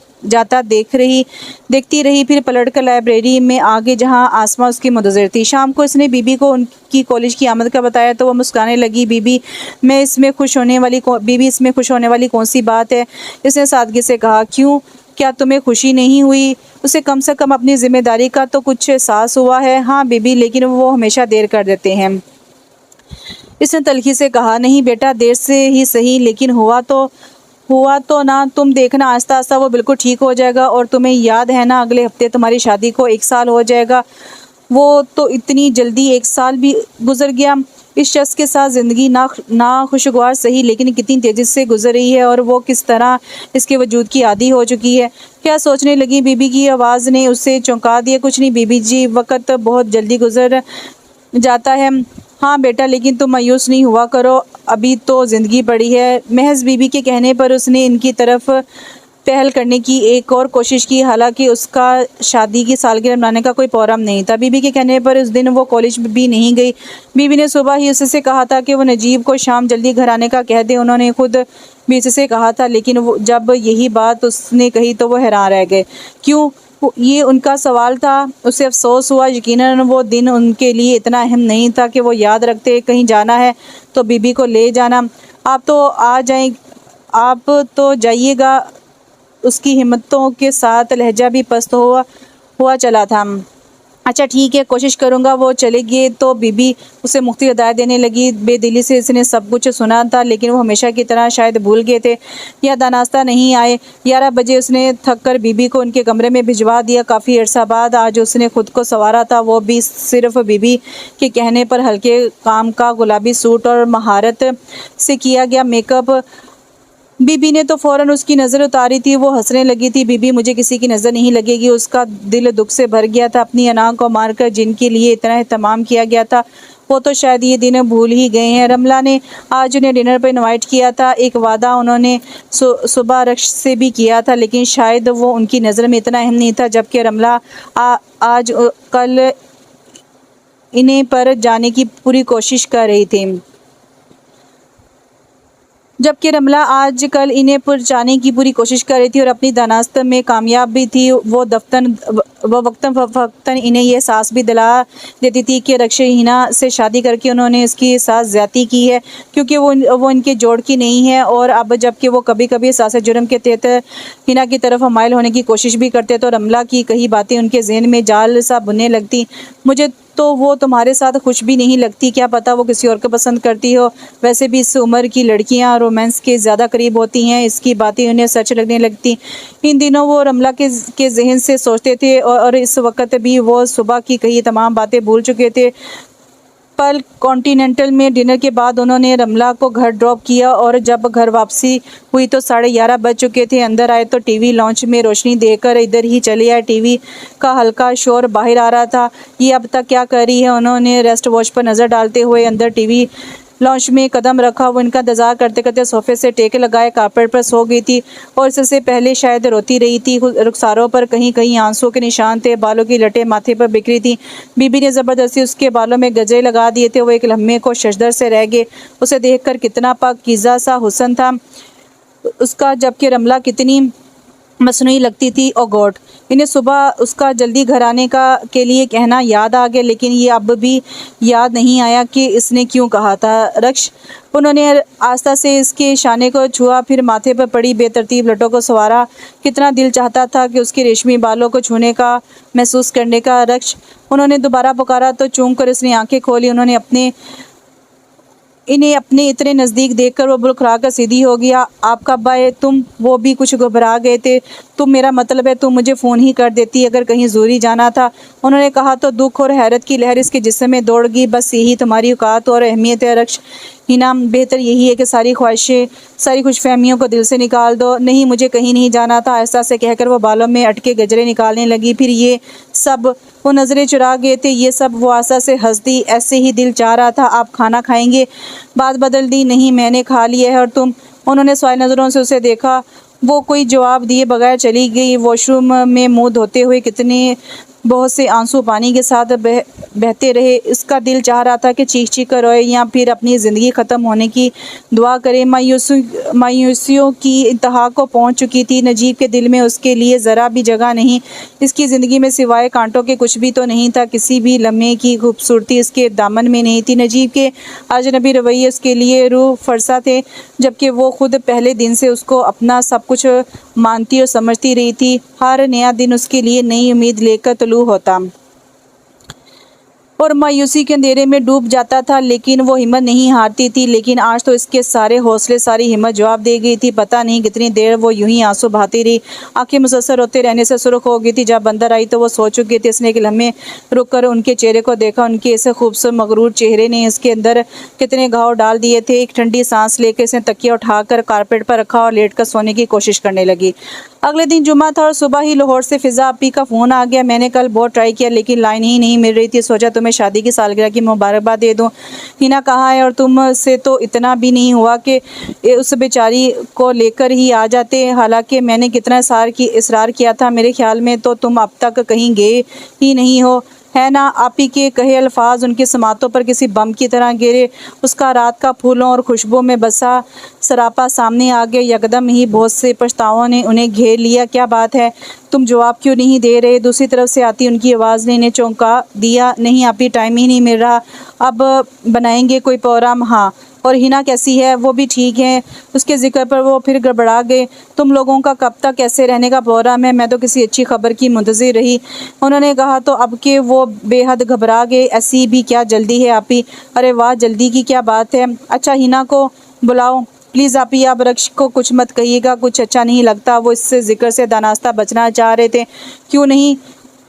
रही, फिर पलटकर लाइब्रेरी में आगे जहाँ आसमा उसकी मुंतज़िर थी। शाम को इसने बीबी को उनकी कॉलेज की आमद का बताया तो वह मुस्कुराने लगी। बीबी इसमें खुश होने वाली कौन सी बात है? इसने सादगी से कहा। क्यों, क्या तुम्हें खुशी नहीं हुई? उसे कम से कम अपनी जिम्मेदारी का तो कुछ एहसास हुआ है। हाँ बीबी, लेकिन वो हमेशा देर कर देते हैं। इसने तल्खी से कहा, नहीं बेटा, देर से ही सही, लेकिन हुआ तो ना, तुम देखना, आहिस्ता आहिस्ता वो बिल्कुल ठीक हो जाएगा। और तुम्हें याद है ना, अगले हफ्ते तुम्हारी शादी को 1 साल हो जाएगा। वो तो इतनी जल्दी 1 साल भी गुजर गया। इस शख्स के साथ ज़िंदगी ना खुशगवार सही, लेकिन कितनी तेज़ी से गुजर रही है, और वो किस तरह इसके वजूद की आदी हो चुकी है। क्या सोचने लगी, बीबी की आवाज़ ने उसे चौंका दिया। कुछ नहीं बीबी जी, वक्त बहुत जल्दी गुजर जाता है। हाँ बेटा, लेकिन तुम मायूस नहीं हुआ करो, अभी तो ज़िंदगी पड़ी है। महज बीबी के कहने पर उसने इनकी तरफ पहल करने की एक और कोशिश की, हालांकि उसका शादी की सालगिरह मनाने का कोई प्रोग्राम नहीं था। बीबी के कहने पर उस दिन वो कॉलेज भी नहीं गई। बीबी ने सुबह ही उससे कहा था कि वो नजीब को शाम जल्दी घर आने का कह दे। उन्होंने खुद भी उससे कहा था, लेकिन वो जब यही बात उसने कही तो वो हैरान रह गए। क्यों? ये उनका सवाल था। उसे अफसोस हुआ, यकीनन वो दिन उनके लिए इतना अहम नहीं था कि वो याद रखते। कहीं जाना है तो बीबी को ले जाना। आप तो जाइएगा। उसकी हिम्मतों के साथ लहजा भी पस्त हुआ चला था। अच्छा ठीक है, कोशिश करूँगा। वो चले गए तो बीबी उसे मुख्तलिफ हिदायत देने लगी। बेदिली से इसने सब कुछ सुना था, लेकिन वो हमेशा की तरह शायद भूल गए थे या दानास्ता नहीं आए। 11 बजे उसने थक कर बीबी को उनके कमरे में भिजवा दिया। काफ़ी अरसा बाद आज उसने खुद को संवारा था, वो भी सिर्फ बीबी के कहने पर। हल्के काम का गुलाबी सूट और महारत से किया गया मेकअप। बीबी ने तो फ़ौरन उसकी नज़र उतारी थी। वो हंसने लगी थी। बीबी, मुझे किसी की नज़र नहीं लगेगी। उसका दिल दुख से भर गया था। अपनी अना को मारकर जिनके लिए इतना एहतमाम किया गया था, वो तो शायद ये दिन भूल ही गए हैं। रमला ने आज उन्हें डिनर पर इनवाइट किया था। एक वादा उन्होंने सुबह रक्श से भी किया था, लेकिन शायद वो उनकी नज़र में इतना अहम नहीं था। जबकि रमला आज कल इन्हें पर जाने की पूरी कोशिश कर रही थी। जबकि रमला आजकल इन्हें पुरचाने की पूरी कोशिश कर रही थी और अपनी दानास्त में कामयाब भी थी। वो वक्तन फ़वक्तन इन्हें यह एहसास भी दिला देती थी कि रक्षहीना से शादी करके उन्होंने इसके साथ ज़्यादती की है, क्योंकि वो इनके जोड़ की नहीं है। और अब जबकि वो कभी कभी एहसास जुर्म के तहत हिना की तरफ माइल होने की कोशिश भी करते, तो रमला की कई बातें उनके जहन में जाल सा बुनने लगती। मुझे तो वो तुम्हारे साथ खुश भी नहीं लगती। क्या पता वो किसी और को पसंद करती हो। वैसे भी इस उम्र की लड़कियां रोमांस के ज़्यादा करीब होती हैं। इसकी बातें उन्हें सच लगने लगती। इन दिनों वो रमला के जहन से सोचते थे, और इस वक्त भी वो सुबह की कही तमाम बातें भूल चुके थे। पल कॉन्टिनेंटल में डिनर के बाद उन्होंने रमला को घर ड्रॉप किया, और जब घर वापसी हुई तो 11:30 बज चुके थे। अंदर आए तो टीवी लॉन्च में रोशनी देकर इधर ही चले आए। टीवी का हल्का शोर बाहर आ रहा था। ये अब तक क्या कर रही है? उन्होंने रेस्ट वॉच पर नज़र डालते हुए अंदर टीवी लॉन्च में कदम रखा। वो इनका इंतजार करते करते सोफे से टेके लगाए कारपेट पर सो गई थी, और इससे पहले शायद रोती रही थी। रुखसारों पर कहीं कहीं आंसू के निशान थे। बालों की लटें माथे पर बिखरी थी। बीबी ने ज़बरदस्ती उसके बालों में गजरे लगा दिए थे। वो एक लम्हे को शशदर से रह गए। उसे देखकर कितना पाकीज़ा सा हुस्न था उसका, जबकि रमला कितनी मसनूई लगती थी। ओ गॉड! इन्हें सुबह उसका जल्दी घर आने के लिए कहना याद आ गया, लेकिन ये अब भी याद नहीं आया कि इसने क्यों कहा था। रक्ष! उन्होंने आस्था से इसके शाने को छुआ, फिर माथे पर पड़ी बेतरतीब लटों को संवारा। कितना दिल चाहता था कि उसके रेशमी बालों को छूने का, महसूस करने का। रक्ष! उन्होंने दोबारा पुकारा तो चूम कर इसने आंखें खोली। इन्हें अपने इतने नज़दीक देखकर वो बुलखरा कर सीधी हो गया। आपका अब्बा है तुम? वो भी कुछ घबरा गए थे। तुम, मेरा मतलब है तुम मुझे फ़ोन ही कर देती अगर कहीं ज़रूरी जाना था। उन्होंने कहा तो दुख और हैरत की लहर इसके जिस्म में दौड़ गई। बस यही तुम्हारी औकात और अहमियत है रक्ष हिना। बेहतर यही है कि सारी ख्वाहिशें, सारी खुशफहमियों को दिल से निकाल दो। नहीं, मुझे कहीं नहीं जाना था, ऐसा से कहकर वो बालों में अटके गजरे निकालने लगी। फिर ये सब, वो नज़रें चुरा गए थे ये सब। वो आशा से हंस दी। ऐसे ही दिल चाह रहा था। आप खाना खाएंगे? बात बदल दी। नहीं, मैंने खा लिया है, और तुम? उन्होंने सवाल नज़रों से उसे देखा। वो कोई जवाब दिए बगैर चली गई। वॉशरूम में मुंह धोते हुए कितने बहुत से आंसू पानी के साथ बहते रहे। इसका दिल चाह रहा था कि चीख चीख कर रोए या फिर अपनी ज़िंदगी ख़त्म होने की दुआ करे। मायूसियों की इंतहा को पहुंच चुकी थी। नजीब के दिल में उसके लिए ज़रा भी जगह नहीं। इसकी ज़िंदगी में सिवाय कांटों के कुछ भी तो नहीं था। किसी भी लम्हे की खूबसूरती इसके दामन में नहीं थी। नजीब के अजनबी रवैये उसके लिए रूह फरसा थे, जबकि वो खुद पहले दिन से उसको अपना सब कुछ मानती और समझती रही थी। हर नया दिन उसके लिए नई उम्मीद लेकर तलू होता। और मायूसी के अंधेरे में डूब जाता था, लेकिन वो हिम्मत नहीं हारती थी। लेकिन आज तो इसके सारे हौसले, सारी हिम्मत जवाब दे गई थी। पता नहीं कितनी देर वो यूं ही आंसू बहाती रही। आंखें मुसलसल रोते रहने से सुर्ख हो गई थी। जब अंदर आई तो वो सो चुकी थी। इसने एक लम्हे रुक कर उनके चेहरे को देखा। उनके ऐसे खूबसूरत मगरूर चेहरे ने इसके अंदर कितने घाव डाल दिए थे। एक ठंडी सांस लेकर इसने तकिया उठाकर कारपेट पर रखा और लेटकर सोने की कोशिश करने लगी। अगले दिन जुम्मा था और सुबह ही लाहौर से फिजा अपी का फ़ोन आ गया। मैंने कल बहुत ट्राई किया लेकिन लाइन ही नहीं मिल रही थी। सोचा तुम्हें शादी की सालगिरह की मुबारकबाद दे दूं। हिना कहाँ है और तुमसे तो इतना भी नहीं हुआ कि उस बेचारी को लेकर ही आ जाते। हालांकि मैंने कितना इसरार किया था। मेरे ख्याल में तो तुम अब तक कहीं गए ही नहीं हो, है ना। आपी के कहे अल्फाज उनके समातों पर किसी बम की तरह गिरे। उसका रात का फूलों और खुशबू में बसा सरापा सामने आ गया। यकदम ही बहुत से पछतावों ने उन्हें घेर लिया। क्या बात है, तुम जवाब क्यों नहीं दे रहे। दूसरी तरफ से आती उनकी आवाज़ ने इन्हें चौंका दिया। नहीं आपी, टाइम ही नहीं मिल रहा। अब बनाएंगे कोई प्रोग्राम। हाँ, और हिना कैसी है। वो भी ठीक है। उसके जिक्र पर वो फिर गड़बड़ा गए। तुम लोगों का कब तक कैसे रहने का प्रोग्राम है। मैं तो किसी अच्छी खबर की मुंतज़िर रही। उन्होंने कहा तो अब के वो बेहद घबरा गए। ऐसी भी क्या जल्दी है आपी। अरे वाह, जल्दी की क्या बात है। अच्छा हिना को बुलाओ प्लीज़। आपी आप रक्ष को कुछ मत कहिएगा, कुछ अच्छा नहीं लगता। वो इससे जिक्र से दानास्ता बचना चाह रहे थे। क्यों नहीं,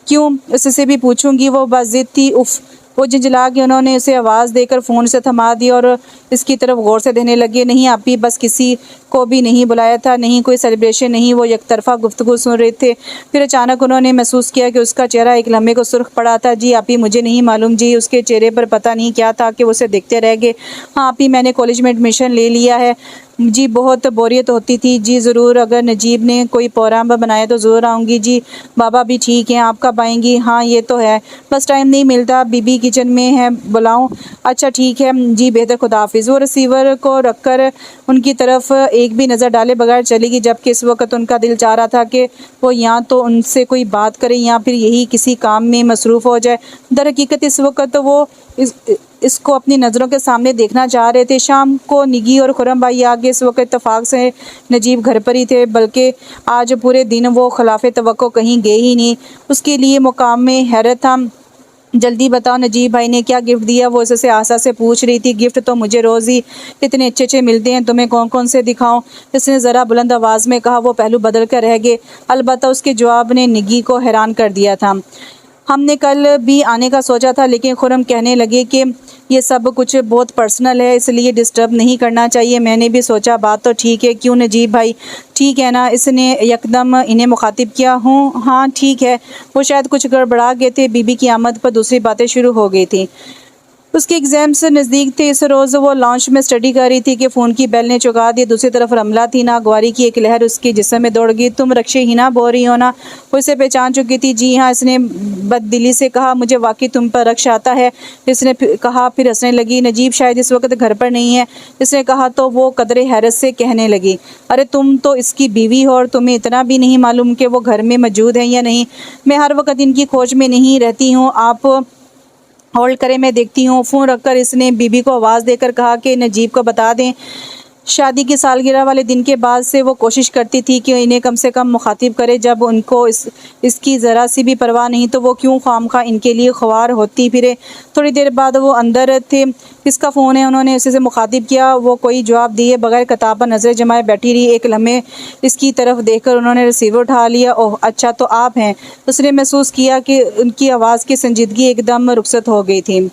क्यों, उससे भी पूछूंगी। वो बस जिद थी। उफ, वो झिंझला के उन्होंने उसे आवाज़ देकर फ़ोन से थमा दी और इसकी तरफ गौर से देने लगे। नहीं आपी, बस किसी को भी नहीं बुलाया था, नहीं कोई सेलिब्रेशन, नहीं। वो एकतरफा गुफ्तगू सुन रहे थे। फिर अचानक उन्होंने महसूस किया कि उसका चेहरा एक लम्हे को सुर्ख पड़ा था। जी आपी, मुझे नहीं मालूम जी। उसके चेहरे पर पता नहीं क्या था कि उसे देखते रह गए। हाँ आपी, मैंने कॉलेज में एडमिशन ले लिया है जी। बहुत बोरियत होती थी जी। ज़रूर, अगर नजीब ने कोई प्रोग्राम बनाया तो ज़रूर आऊँगी जी। बाबा भी ठीक हैं। आप कब आएंगी। हाँ ये तो है, बस टाइम नहीं मिलता। बीबी किचन में है, बुलाऊं। अच्छा ठीक है जी, बेहतर, खुदा हाफिज़। वो रिसीवर को रखकर उनकी तरफ एक भी नज़र डाले बगैर चली गई। जबकि इस वक्त उनका दिल चाह रहा था कि वो या तो उनसे कोई बात करे या फिर यही किसी काम में मसरूफ़ हो जाए। दरहकीकत इस वक्त वो इसको अपनी नज़रों के सामने देखना चाह रहे थे। शाम को निगी और खुरम भाई आगे। इस वक्त इत्तेफाक से नजीब घर पर ही थे, बल्कि आज पूरे दिन वो खिलाफ़े तवक्को कहीं गए ही नहीं। उसके लिए मुकाम में हैरत था। जल्दी बताओ नजीब भाई ने क्या गिफ्ट दिया। वो इससे आशा से पूछ रही थी। गिफ्ट तो मुझे रोज़ ही इतने अच्छे अच्छे मिलते हैं, तुम्हें कौन कौन से दिखाऊं। इसने ज़रा बुलंद आवाज़ में कहा। वो पहलू बदल कर रह गए। अलबत्ता उसके जवाब ने निगी को हैरान कर दिया था। हमने कल भी आने का सोचा था, लेकिन खुरम कहने लगे कि ये सब कुछ बहुत पर्सनल है, इसलिए डिस्टर्ब नहीं करना चाहिए। मैंने भी सोचा बात तो ठीक है। क्यों नजीब भाई, ठीक है ना। इसने यकदम इन्हें मुखातिब किया। हूँ हाँ ठीक है। वो शायद कुछ गड़बड़ा गए थे। बीबी की आमद पर दूसरी बातें शुरू हो गई थी। उसके एग्ज़ाम्स नज़दीक थे। इस रोज़ वो लॉन्च में स्टडी कर रही थी कि फ़ोन की बेल ने चौंका दिया। दूसरी तरफ रमला थी। नागवारी की एक लहर उसके जिस्म में दौड़ गई। तुम रक्षे हिना बोल रही हो ना। वो इसे पहचान चुकी थी। जी हाँ, इसने बददिली से कहा। मुझे वाकई तुम पर रक्ष आता है, इसने कहा। फिर हंसने लगी। नजीब शायद इस वक्त घर पर नहीं है, इसने कहा तो वो कदरे हैरत से कहने लगी। अरे तुम तो इसकी बीवी हो और तुम्हें इतना भी नहीं मालूम कि वो घर में मौजूद है या नहीं। मैं हर वक्त इनकी खोज में नहीं रहती हूँ। आप होल्ड करें, मैं देखती हूँ। फ़ोन रखकर इसने बीबी को आवाज़ देकर कहा कि नजीब को बता दें शादी की सालगिरह वाले दिन के बाद से वो कोशिश करती थी कि इन्हें कम से कम मुखातिब करे। जब उनको इसकी ज़रा सी भी परवाह नहीं तो वो क्यों खामखा इनके लिए ख्वार होती फिरे। थोड़ी देर बाद वो अंदर थे। किसका फ़ोन है, उन्होंने उसे से मुखातिब किया। वो कोई जवाब दिए बगैर किताब पर नज़र जमाए बैठी रही। एक लम्हे इसकी तरफ देखकर उन्होंने रिसीवर उठा लिया। ओह अच्छा, तो आप हैं। उसने महसूस किया कि उनकी आवाज़ की संजीदगी एकदम रुखसत हो गई थी।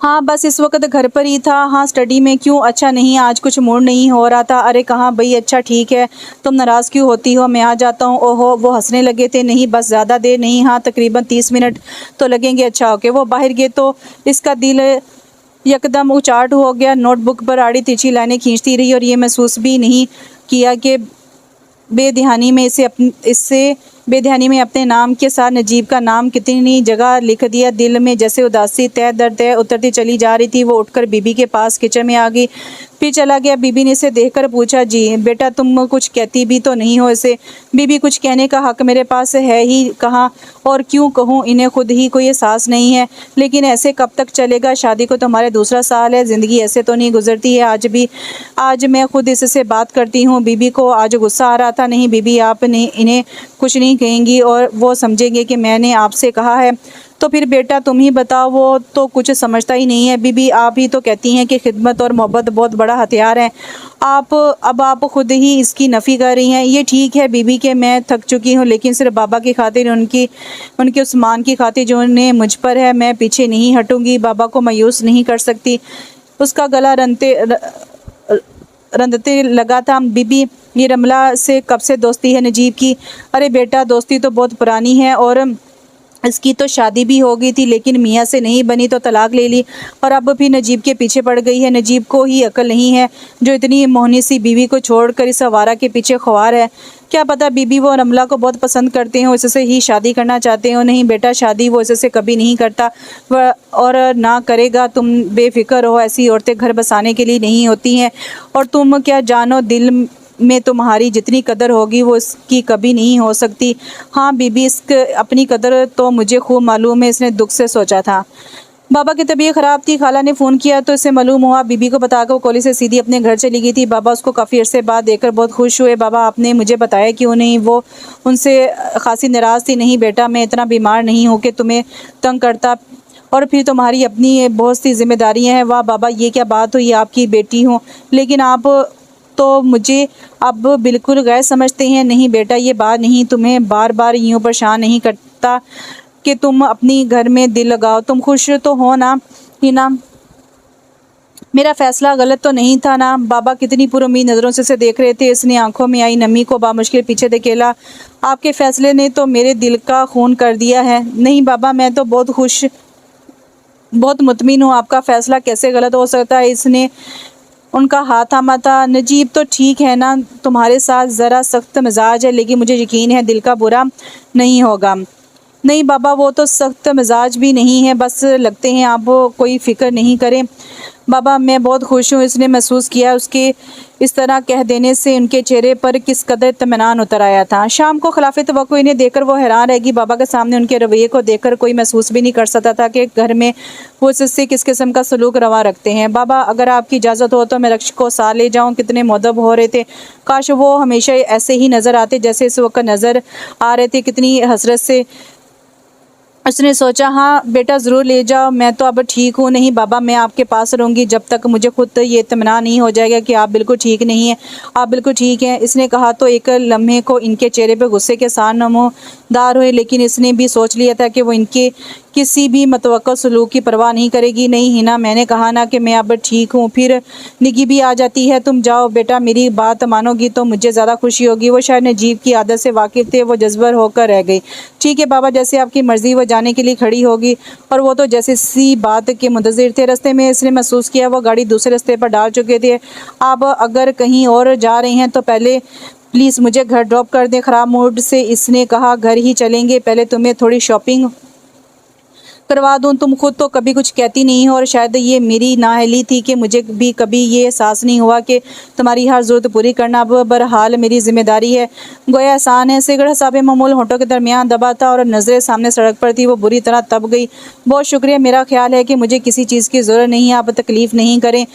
हाँ बस इस वक्त घर पर ही था। हाँ स्टडी में। क्यों, अच्छा नहीं, आज कुछ मूड नहीं हो रहा था। अरे कहाँ भाई, अच्छा ठीक है, तुम नाराज़ क्यों होती हो, मैं आ जाता हूँ। ओहो, वो हंसने लगे थे। नहीं बस ज़्यादा देर नहीं, हाँ तकरीबन 30 मिनट तो लगेंगे। अच्छा ओके। वो बाहर गए तो इसका दिल यकदम उचाट हो गया। नोटबुक पर आड़ी तिरछी लाइनें खींचती रही और ये महसूस भी नहीं किया कि इससे बेध्यानी में अपने नाम के साथ नजीब का नाम कितनी जगह लिख दिया। दिल में जैसे उदासी तय दर तय उतरती चली जा रही थी। वो उठकर बीबी के पास किचन में आ गई, फिर चला गया। बीबी ने इसे देखकर पूछा, जी बेटा तुम कुछ कहती भी तो नहीं हो इसे। बीबी, कुछ कहने का हक मेरे पास है ही कहाँ, और क्यों कहूँ, इन्हें खुद ही कोई एहसास नहीं है। लेकिन ऐसे कब तक चलेगा, शादी को तुम्हारे दूसरा साल है, ज़िंदगी ऐसे तो नहीं गुजरती है। आज मैं खुद इससे बात करती हूँ। बीबी को आज गुस्सा आ रहा था। नहीं बीबी, आप इन्हें कुछ नहीं कहेंगी और वो समझेंगे कि मैंने आपसे कहा है। तो फिर बेटा तुम ही बताओ, वो तो कुछ समझता ही नहीं है। बीबी आप ही तो कहती हैं कि खिदमत और मोहब्बत बहुत बड़ा हथियार है। आप खुद ही इसकी नफ़ी कर रही हैं। ये ठीक है बीबी के मैं थक चुकी हूँ, लेकिन सिर्फ बाबा की खातिर, उनके उस मान की खातिर जो उन्हें मुझ पर है, मैं पीछे नहीं हटूंगी। बाबा को मायूस नहीं कर सकती। उसका गला रंधते लगा था। बीबी ये रमला से कब से दोस्ती है नजीब की? अरे बेटा दोस्ती तो बहुत पुरानी है, और इसकी तो शादी भी हो गई थी, लेकिन मियाँ से नहीं बनी तो तलाक ले ली, और अब भी नजीब के पीछे पड़ गई है। नजीब को ही अकल नहीं है जो इतनी मोहनी सी बीवी को छोड़कर इस आवारा के पीछे ख्वार है। क्या पता बीबी वो रमला को बहुत पसंद करते हैं, इससे ही शादी करना चाहते हो। नहीं बेटा शादी वो इससे कभी नहीं करता और ना करेगा। तुम बेफिक्र हो, ऐसी औरतें घर बसाने के लिए नहीं होती हैं, और तुम क्या जानो दिल में तुम्हारी जितनी कदर होगी वो इसकी कभी नहीं हो सकती। हाँ बीबी इसक अपनी कदर तो मुझे खूब मालूम है, इसने दुख से सोचा था। बाबा की तबीयत ख़राब थी। खाला ने फ़ोन किया तो इसे मालूम हुआ। बीबी को बताकर वो कॉलेज से सीधी अपने घर चली गई थी। बाबा उसको काफ़ी अरसे बाद देखकर बहुत खुश हुए। बाबा आपने मुझे बताया क्यों नहीं? वो उनसे खासी नाराज़ थी। नहीं बेटा मैं इतना बीमार नहीं हूँ कि तुम्हें तंग करता, और फिर तुम्हारी अपनी बहुत सी जिम्मेदारियाँ हैं। वाह बाबा ये क्या बात हुई, आपकी बेटी हूँ लेकिन आप तो मुझे अब बिल्कुल गैर समझते हैं। नहीं बेटा ये बात नहीं, तुम्हें बार बार यूँ परेशान नहीं करता कि तुम अपनी घर में दिल लगाओ। तुम खुश तो हो ना ही ना? मेरा फैसला गलत तो नहीं था ना? बाबा कितनी पुरुमीद नज़रों से उसे देख रहे थे। इसने आंखों में आई नमी को बामुश्किल पीछे धकेला। आपके फैसले ने तो मेरे दिल का खून कर दिया है। नहीं बाबा मैं तो बहुत खुश, बहुत मुतमिन हूँ। आपका फैसला कैसे गलत हो सकता है? इसने उनका हाथ थामा था। नजीब तो ठीक है ना, तुम्हारे साथ ज़रा सख्त मिजाज है, लेकिन मुझे यकीन है दिल का बुरा नहीं होगा। नहीं बाबा वो तो सख्त मिजाज भी नहीं है, बस लगते हैं आप कोई फ़िक्र नहीं करें। बाबा मैं बहुत खुश हूँ। इसने महसूस किया उसके इस तरह कह देने से उनके चेहरे पर किस कदर इत्मीनान उतर आया था। शाम को खिलाफ तवक्को इन्हें देखकर वो हैरान रह गई। बाबा के सामने उनके रवैये को देखकर कोई महसूस भी नहीं कर सकता था कि घर में वो इससे किस किस्म का सलूक रवा रखते हैं। बाबा अगर आपकी इजाज़त हो तो मैं रक्ष को साथ ले जाऊँ। कितने मुअद्दब हो रहे थे, काश वो हमेशा ऐसे ही नज़र आते जैसे इस वक्त नज़र आ रहे थे। कितनी हसरत से उसने सोचा। हाँ बेटा ज़रूर ले जाओ, मैं तो अब ठीक हूँ। नहीं बाबा मैं आपके पास रहूँगी जब तक मुझे खुद ये इत्मीनान नहीं हो जाएगा कि आप बिल्कुल ठीक नहीं हैं। आप बिल्कुल ठीक हैं इसने कहा तो एक लम्हे को इनके चेहरे पर गुस्से के साथ नमोदार हुए, लेकिन इसने भी सोच लिया था कि वो इनके किसी भी मतवक्कल सलूक की परवाह नहीं करेगी। नहीं हिना मैंने कहा ना कि मैं अब ठीक हूँ। फिर निगी भी आ जाती है। तुम जाओ बेटा, मेरी बात मानोगी तो मुझे ज़्यादा खुशी होगी। वो शायद नजीब की आदत से वाकिफ़ थे, वो जज्बर होकर रह गई। ठीक है बाबा जैसे आपकी मर्ज़ी। वो जाने के लिए खड़ी होगी और वो तो जैसे सी बात के मुंतज़िर थे। रास्ते में इसने महसूस किया वो गाड़ी दूसरे रास्ते पर डाल चुके थे। आप अगर कहीं और जा रहे हैं तो पहले प्लीज़ मुझे घर ड्रॉप कर दें। ख़राब मूड से इसने कहा घर ही चलेंगे, पहले तुम्हें थोड़ी शॉपिंग करवा दूँ। तुम खुद तो कभी कुछ कहती नहीं हो, और शायद ये मेरी नाअहली थी कि मुझे भी कभी ये एहसास नहीं हुआ कि तुम्हारी हर ज़रूरत पूरी करना अब बहरहाल मेरी जिम्मेदारी है। गोया एहसान है। सिगरेट साहब मामूल होंठों के दरमियान दबा था और नज़रें सामने सड़क पर थी। वो बुरी तरह तप गई। बहुत शुक्रिया, मेरा ख्याल है कि मुझे किसी चीज़ की ज़रूरत नहीं है, आप तकलीफ़ नहीं करें।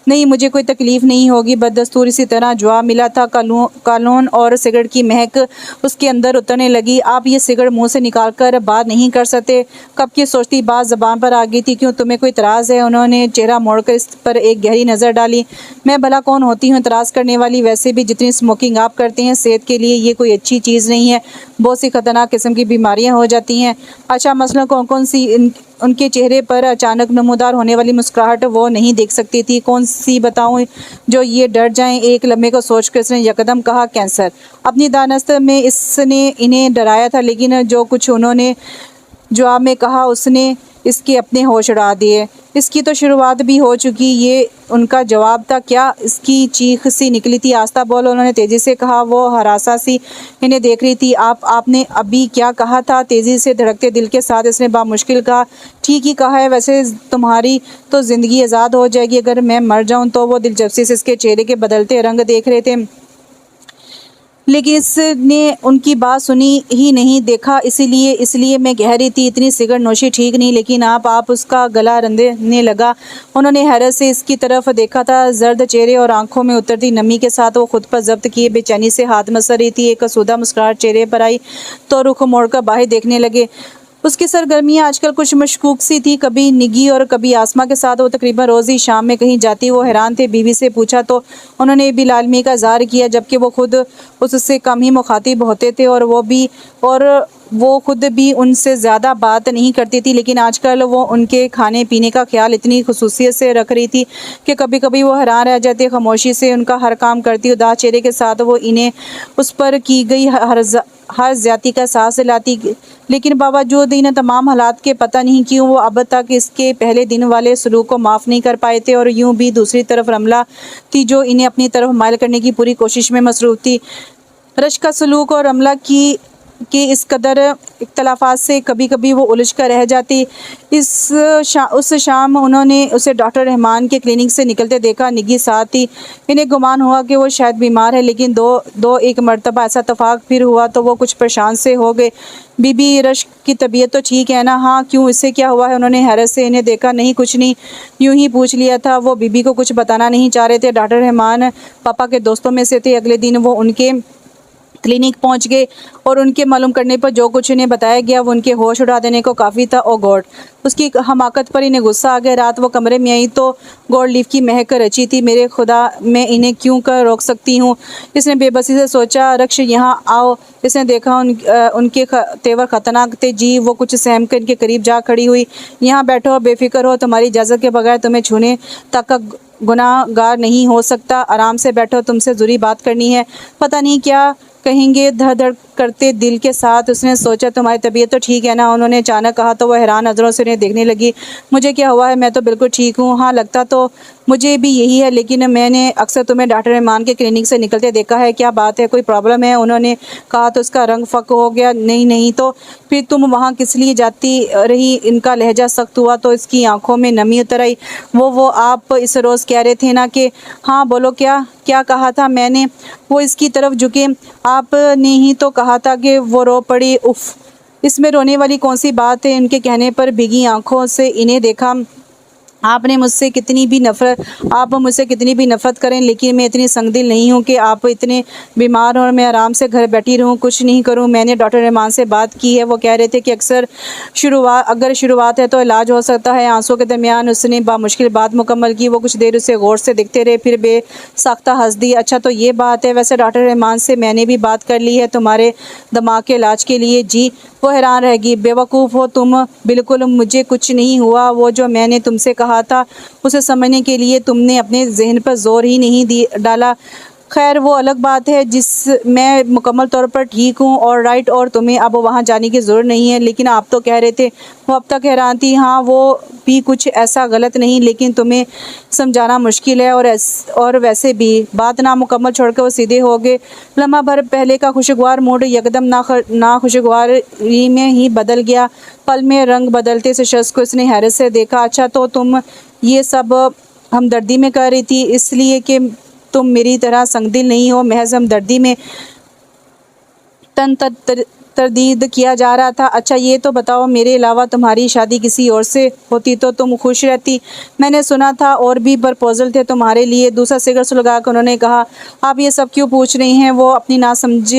नहीं मुझे कोई तकलीफ़ नहीं होगी। बददस्तूर इसी तरह जवाब मिला था। कालून और सिगरेट की महक उसके अंदर उतरने लगी। आप ये सिगरेट मुंह से निकाल कर बात नहीं कर सकते? कब की सोचती बात ज़बान पर आ गई थी। क्यों तुम्हें कोई इतराज़ है? उन्होंने चेहरा मोड़कर इस पर एक गहरी नज़र डाली। मैं भला कौन होती हूँ इतराज़ करने वाली? वैसे भी जितनी स्मोकिंग आप करते हैं सेहत के लिए ये कोई अच्छी चीज़ नहीं है। बहुत सी ख़तरनाक किस्म की बीमारियाँ हो जाती हैं। अच्छा मसलन कौन कौन सी? उनके चेहरे पर अचानक नमूदार होने वाली मुस्कुराहट वो नहीं देख सकती थी। कौन सी बताऊं जो ये डर जाएं? एक लम्हे को सोचकर उसने यकदम कहा कैंसर। अपनी दानस्त में इसने इन्हें डराया था, लेकिन जो कुछ उन्होंने जवाब में कहा उसने इसके अपने होश उड़ा दिए। इसकी तो शुरुआत भी हो चुकी, ये उनका जवाब था क्या? इसकी चीख सी निकली थी। आस्ता बोलो, उन्होंने तेज़ी से कहा। वो हरासा सी इन्हें देख रही थी। आपने अभी क्या कहा था? तेज़ी से धड़कते दिल के साथ इसने बामुश्किल कहा। ठीक ही कहा है, वैसे तुम्हारी तो ज़िंदगी आज़ाद हो जाएगी अगर मैं मर जाऊँ तो। वो दिलचस्पी से इसके चेहरे के बदलते रंग देख रहे थे, लेकिन इसने उनकी बात सुनी ही नहीं। देखा इसलिए मैं कह रही थी इतनी सिगरेट नोशी ठीक नहीं। लेकिन आप उसका गला रंधने लगा। उन्होंने हैरत से इसकी तरफ देखा था। जर्द चेहरे और आंखों में उतरती नमी के साथ वो खुद पर जब्त किए बेचैनी से हाथ मसल रही थी। एक कसूदा मुस्कुराहट चेहरे पर आई तो रुख मोड़कर बाहर देखने लगे। उसकी सरगर्मियाँ आजकल कुछ मशकूक सी थी, कभी निगी और कभी आसमा के साथ वो तकरीबन रोज़ ही शाम में कहीं जाती। वो हैरान थे। बीवी से पूछा तो उन्होंने भी लालमी का इज़हार किया, जबकि वो खुद उससे कम ही मुखातिब होते थे और वो खुद भी उनसे ज़्यादा बात नहीं करती थी। लेकिन आजकल वो उनके खाने पीने का ख्याल इतनी खुसूसियत से रख रही थी कि कभी कभी वो हैरान रह जाती, खामोशी से उनका हर काम करती, उदास चेहरे के साथ वो इन्हें उस पर की गई हर ज्यादती का एहसास दिलाती। लेकिन बावजूद इन तमाम हालात के पता नहीं क्यों वो अब तक इसके पहले दिन वाले सलूक को माफ़ नहीं कर पाए थे। और यूं भी दूसरी तरफ रमला थी जो इन्हें अपनी तरफ मायल करने की पूरी कोशिश में मसरूफ़ थी। रश का सलूक और रमला की कि इस कदर इख्तलाफात से कभी कभी वो उलझ कर रह जाती। उस शाम उन्होंने उसे डॉक्टर रहमान के क्लिनिक से निकलते देखा। निगी साथ थी। इन्हें गुमान हुआ कि वो शायद बीमार है, लेकिन एक मरतबा ऐसा इत्तफाक फिर हुआ तो वो कुछ परेशान से हो गए। बीबी रश की तबीयत तो ठीक है ना? हाँ, क्यों, इससे क्या हुआ है? उन्होंने हैरत से इन्हें देखा। नहीं, कुछ नहीं, यूं ही पूछ लिया था। वो बीबी को कुछ बताना नहीं चाह रहे थे। डॉक्टर रहमान पापा के दोस्तों में से थे। अगले दिन वो उनके क्लिनिक पहुंच गए और उनके मालूम करने पर जो कुछ इन्हें बताया गया वो उनके होश उड़ा देने को काफ़ी था। ओ गॉड, उसकी हमाकत पर इन्हें गुस्सा आ गया। रात वो कमरे में आई तो गोल्ड लीफ की महक रची थी। मेरे खुदा, मैं इन्हें क्यों कर रोक सकती हूँ? इसने बेबसी से सोचा। रक्ष, यहाँ आओ। इसने देखा उनके तेवर ख़तरनाक थे। जी, वो कुछ सहम कर इनके करीब जा खड़ी हुई। यहाँ बैठो, बेफिक्र हो, तुम्हारी इजाज़त के बगैर तुम्हें छूने तक का गुनाहगार नहीं हो सकता। आराम से बैठो, तुमसे ज़रूरी बात करनी है। पता नहीं क्या कहेंगे, धड़ धड़ करते दिल के साथ उसने सोचा। तुम्हारी तबीयत तो ठीक है ना? उन्होंने अचानक कहा तो वह हैरान नज़रों से उन्हें देखने लगी। मुझे क्या हुआ है? मैं तो बिल्कुल ठीक हूँ। हाँ, लगता तो मुझे भी यही है, लेकिन मैंने अक्सर तुम्हें डॉक्टर रहमान के क्लिनिक से निकलते देखा है। क्या बात है? कोई प्रॉब्लम है? उन्होंने कहा तो उसका रंग फ़क हो गया। नहीं नहीं, तो फिर तुम वहाँ किस लिए जाती रही? इनका लहजा सख्त हुआ तो इसकी आंखों में नमी उतर आई। वो आप इस रोज़ कह रहे थे ना कि हाँ, बोलो, क्या क्या कहा था मैंने? वो इसकी तरफ झुके। आपने ही तो कहा था कि वो रो पड़ी। उफ, इसमें रोने वाली कौन सी बात है? उनके कहने पर भीगी आंखों से इन्हें देखा। आप मुझसे कितनी भी नफरत करें, लेकिन मैं इतनी संगदिल नहीं हूँ कि आप इतने बीमार और मैं आराम से घर बैठी रहूँ, कुछ नहीं करूँ। मैंने डॉक्टर रहमान से बात की है। वो कह रहे थे कि अगर शुरुआत है तो इलाज हो सकता है। आंसू के दरमियान उसने बामुश्किल बात मुकम्मल की। वो कुछ देर उसे गौर से देखते रहे, फिर बेसाख्ता हंस दी। अच्छा, तो ये बात है। वैसे डॉक्टर रहमान से मैंने भी बात कर ली है तुम्हारे दिमाग के इलाज के लिए। जी, वो हैरान रहेगी। बेवकूफ़ हो तुम, बिल्कुल मुझे कुछ नहीं हुआ। वो जो मैंने तुमसे कहा था उसे समझने के लिए तुमने अपने जहन पर जोर ही नहीं डाला। खैर, वो अलग बात है। मैं मुकम्मल तौर पर ठीक हूँ और राइट, और तुम्हें अब वहाँ जाने की ज़रूरत नहीं है। लेकिन आप तो कह रहे थे। वो अब तक हैरान थी। हाँ, वो भी कुछ ऐसा गलत नहीं, लेकिन तुम्हें समझाना मुश्किल है। और वैसे भी बात नामुकम्मल छोड़कर वो सीधे हो गए। लम्हा भर पहले का खुशगवार मूड यकदम नाखुशगवारी में ही बदल गया। पल में रंग बदलते से शख्स को इसने हैरत से देखा। अच्छा, तो तुम ये सब हमदर्दी में कर रही थी, इसलिए कि तुम मेरी तरह संगदिल नहीं हो? महज हमदर्दी में तरदीद किया जा रहा था। अच्छा, ये तो बताओ, मेरे अलावा तुम्हारी शादी किसी और से होती तो तुम खुश रहती? मैंने सुना था और भी प्रपोजल थे तुम्हारे लिए। दूसरा सिगरेट सुलगा कर उन्होंने कहा। आप ये सब क्यों पूछ रही हैं? वो अपनी नासमझ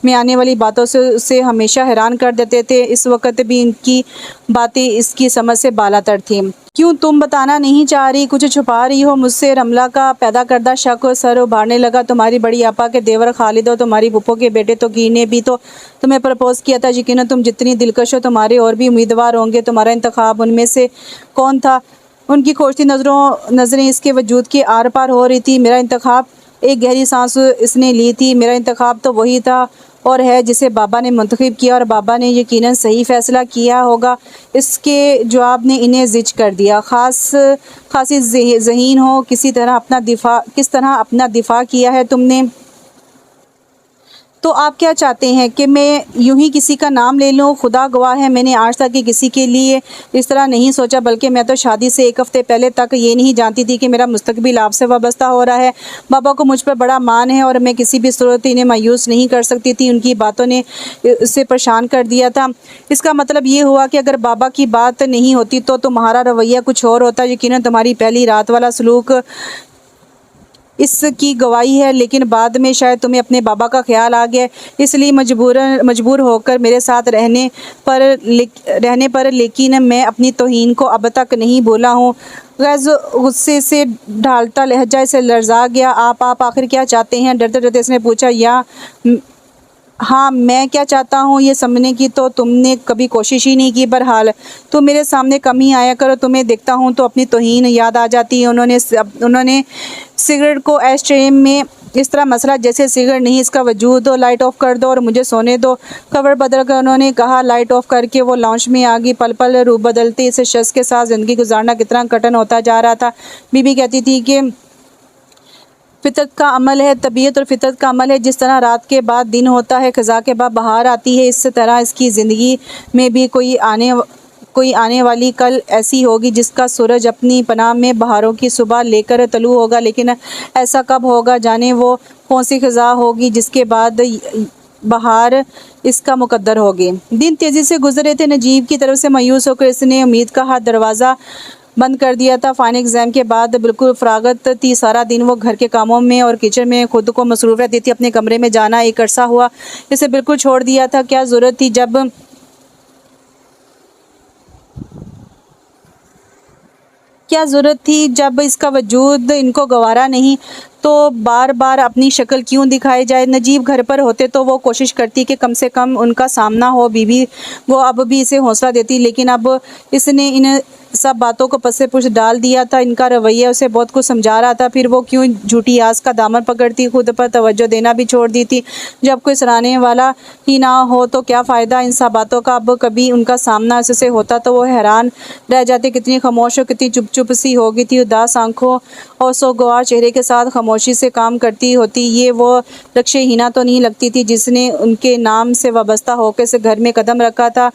में आने वाली बातों से उसे हमेशा हैरान कर देते थे। इस वक्त भी इनकी बातें इसकी समझ से बालातर थीं। क्यों तुम बताना नहीं चाह रही? कुछ छुपा रही हो मुझसे? रमला का पैदा करदा शक सर उभारने लगा। तुम्हारी बड़ी आपा के देवर खालिद और तुम्हारी फूफो के बेटे तो की ने भी तो तुम्हें प्रपोज किया था। यकीनन तुम जितनी दिलकश हो, तुम्हारे और भी उम्मीदवार होंगे। तुम्हारा इंतखाब उनमें से कौन था? उनकी खोजती नज़रें इसके वजूद के आर पार हो रही थी। मेरा इंतखाब? एक गहरी सांस इसने ली थी। मेरा इंतखाब तो वही था और है जिसे बाबा ने मुंतखब किया, और बाबा ने यकीनन सही फ़ैसला किया होगा। इसके जवाब ने इन्हें ज़िज कर दिया। खासी ज़हीन हो। किस तरह अपना दिफा किया है तुमने? तो आप क्या चाहते हैं कि मैं यूं ही किसी का नाम ले लूं? खुदा गवाह है, मैंने आज तक किसी के लिए इस तरह नहीं सोचा। बल्कि मैं तो शादी से एक हफ़्ते पहले तक ये नहीं जानती थी कि मेरा मुस्तकबिल आपसे वाबस्ता हो रहा है। बाबा को मुझ पर बड़ा मान है और मैं किसी भी सूरत इन्हें मायूस नहीं कर सकती थी। उनकी बातों ने उसे परेशान कर दिया था। इसका मतलब ये हुआ कि अगर बाबा की बात नहीं होती तो तुम्हारा रवैया कुछ और होता। यकीनन तुम्हारी पहली रात वाला सलूक इसकी गवाही है, लेकिन बाद में शायद तुम्हें अपने बाबा का ख्याल आ गया, इसलिए मजबूर होकर मेरे साथ रहने पर लेकिन मैं अपनी तौहीन को अब तक नहीं भूला हूँ। गैज़ गुस्से से ढालता लहजा इसे लर्जा गया। आप आखिर क्या चाहते हैं? डरते डरते इसने पूछा। हाँ, मैं क्या चाहता हूँ ये समझने की तो तुमने कभी कोशिश ही नहीं की। बहरहाल तुम मेरे सामने कम ही आया करो, तुम्हें देखता हूँ तो अपनी तौहीन याद आ जाती है। उन्होंने सिगरेट को एस्ट्रे में इस तरह मसला जैसे सिगरेट नहीं इसका वजूद हो। लाइट ऑफ कर दो और मुझे सोने दो। कवर बदल कर उन्होंने कहा। लाइट ऑफ करके वो लाउंज में आ गई। पल पल रूप बदलते इस शख्स के साथ ज़िंदगी गुजारना कितना कठिन होता जा रहा था। बीबी कहती थी कि फितरत का अमल है, तबीयत और फितरत का अमल है। जिस तरह रात के बाद दिन होता है, ख़ज़ा के बाद बहार आती है, इस तरह इसकी ज़िंदगी में भी कोई आने वाली कल ऐसी होगी जिसका सूरज अपनी पनाह में बहारों की सुबह लेकर तलू होगा। लेकिन ऐसा कब होगा? जाने वो कौन सी ख़ज़ा होगी जिसके बाद बहार इसका मुकद्दर होगी। दिन तेज़ी से गुजर रहे थे। नजीब की तरफ से मायूस होकर इसने उम्मीद का हाथ दरवाज़ा बंद कर दिया था। फाइनल एग्ज़ाम के बाद बिल्कुल फ़रागत थी। सारा दिन वो घर के कामों में और किचन में खुद को मसरूफ़ रहती थी। अपने कमरे में जाना एक अरसा हुआ इसे बिल्कुल छोड़ दिया था। क्या ज़रूरत थी जब इसका वजूद इनको गवारा नहीं तो बार बार अपनी शक्ल क्यों दिखाई जाए। नजीब घर पर होते तो वो कोशिश करती कि कम से कम उनका सामना हो। बीबी वो अब भी इसे हौसला देती, लेकिन अब इसने इन सब बातों को पसे पुश डाल दिया था। इनका रवैया उसे बहुत कुछ समझा रहा था। फिर वो क्यों झूठी आस का दामन पकड़ती, खुद पर तवज्जो देना भी छोड़ दी थी। जब कोई सराहने वाला ही ना हो तो क्या फ़ायदा इन सब बातों का। अब कभी उनका सामना इससे होता तो वो हैरान रह जाते। कितनी खामोश और कितनी चुप चुप सी हो गई थी। उदास आंखों और सोगवार चेहरे के साथ खामोशी से काम करती होती। ये वो रक्षे हिना तो नहीं लगती थी जिसने उनके नाम से वाबस्ता होकर से घर में कदम रखा था।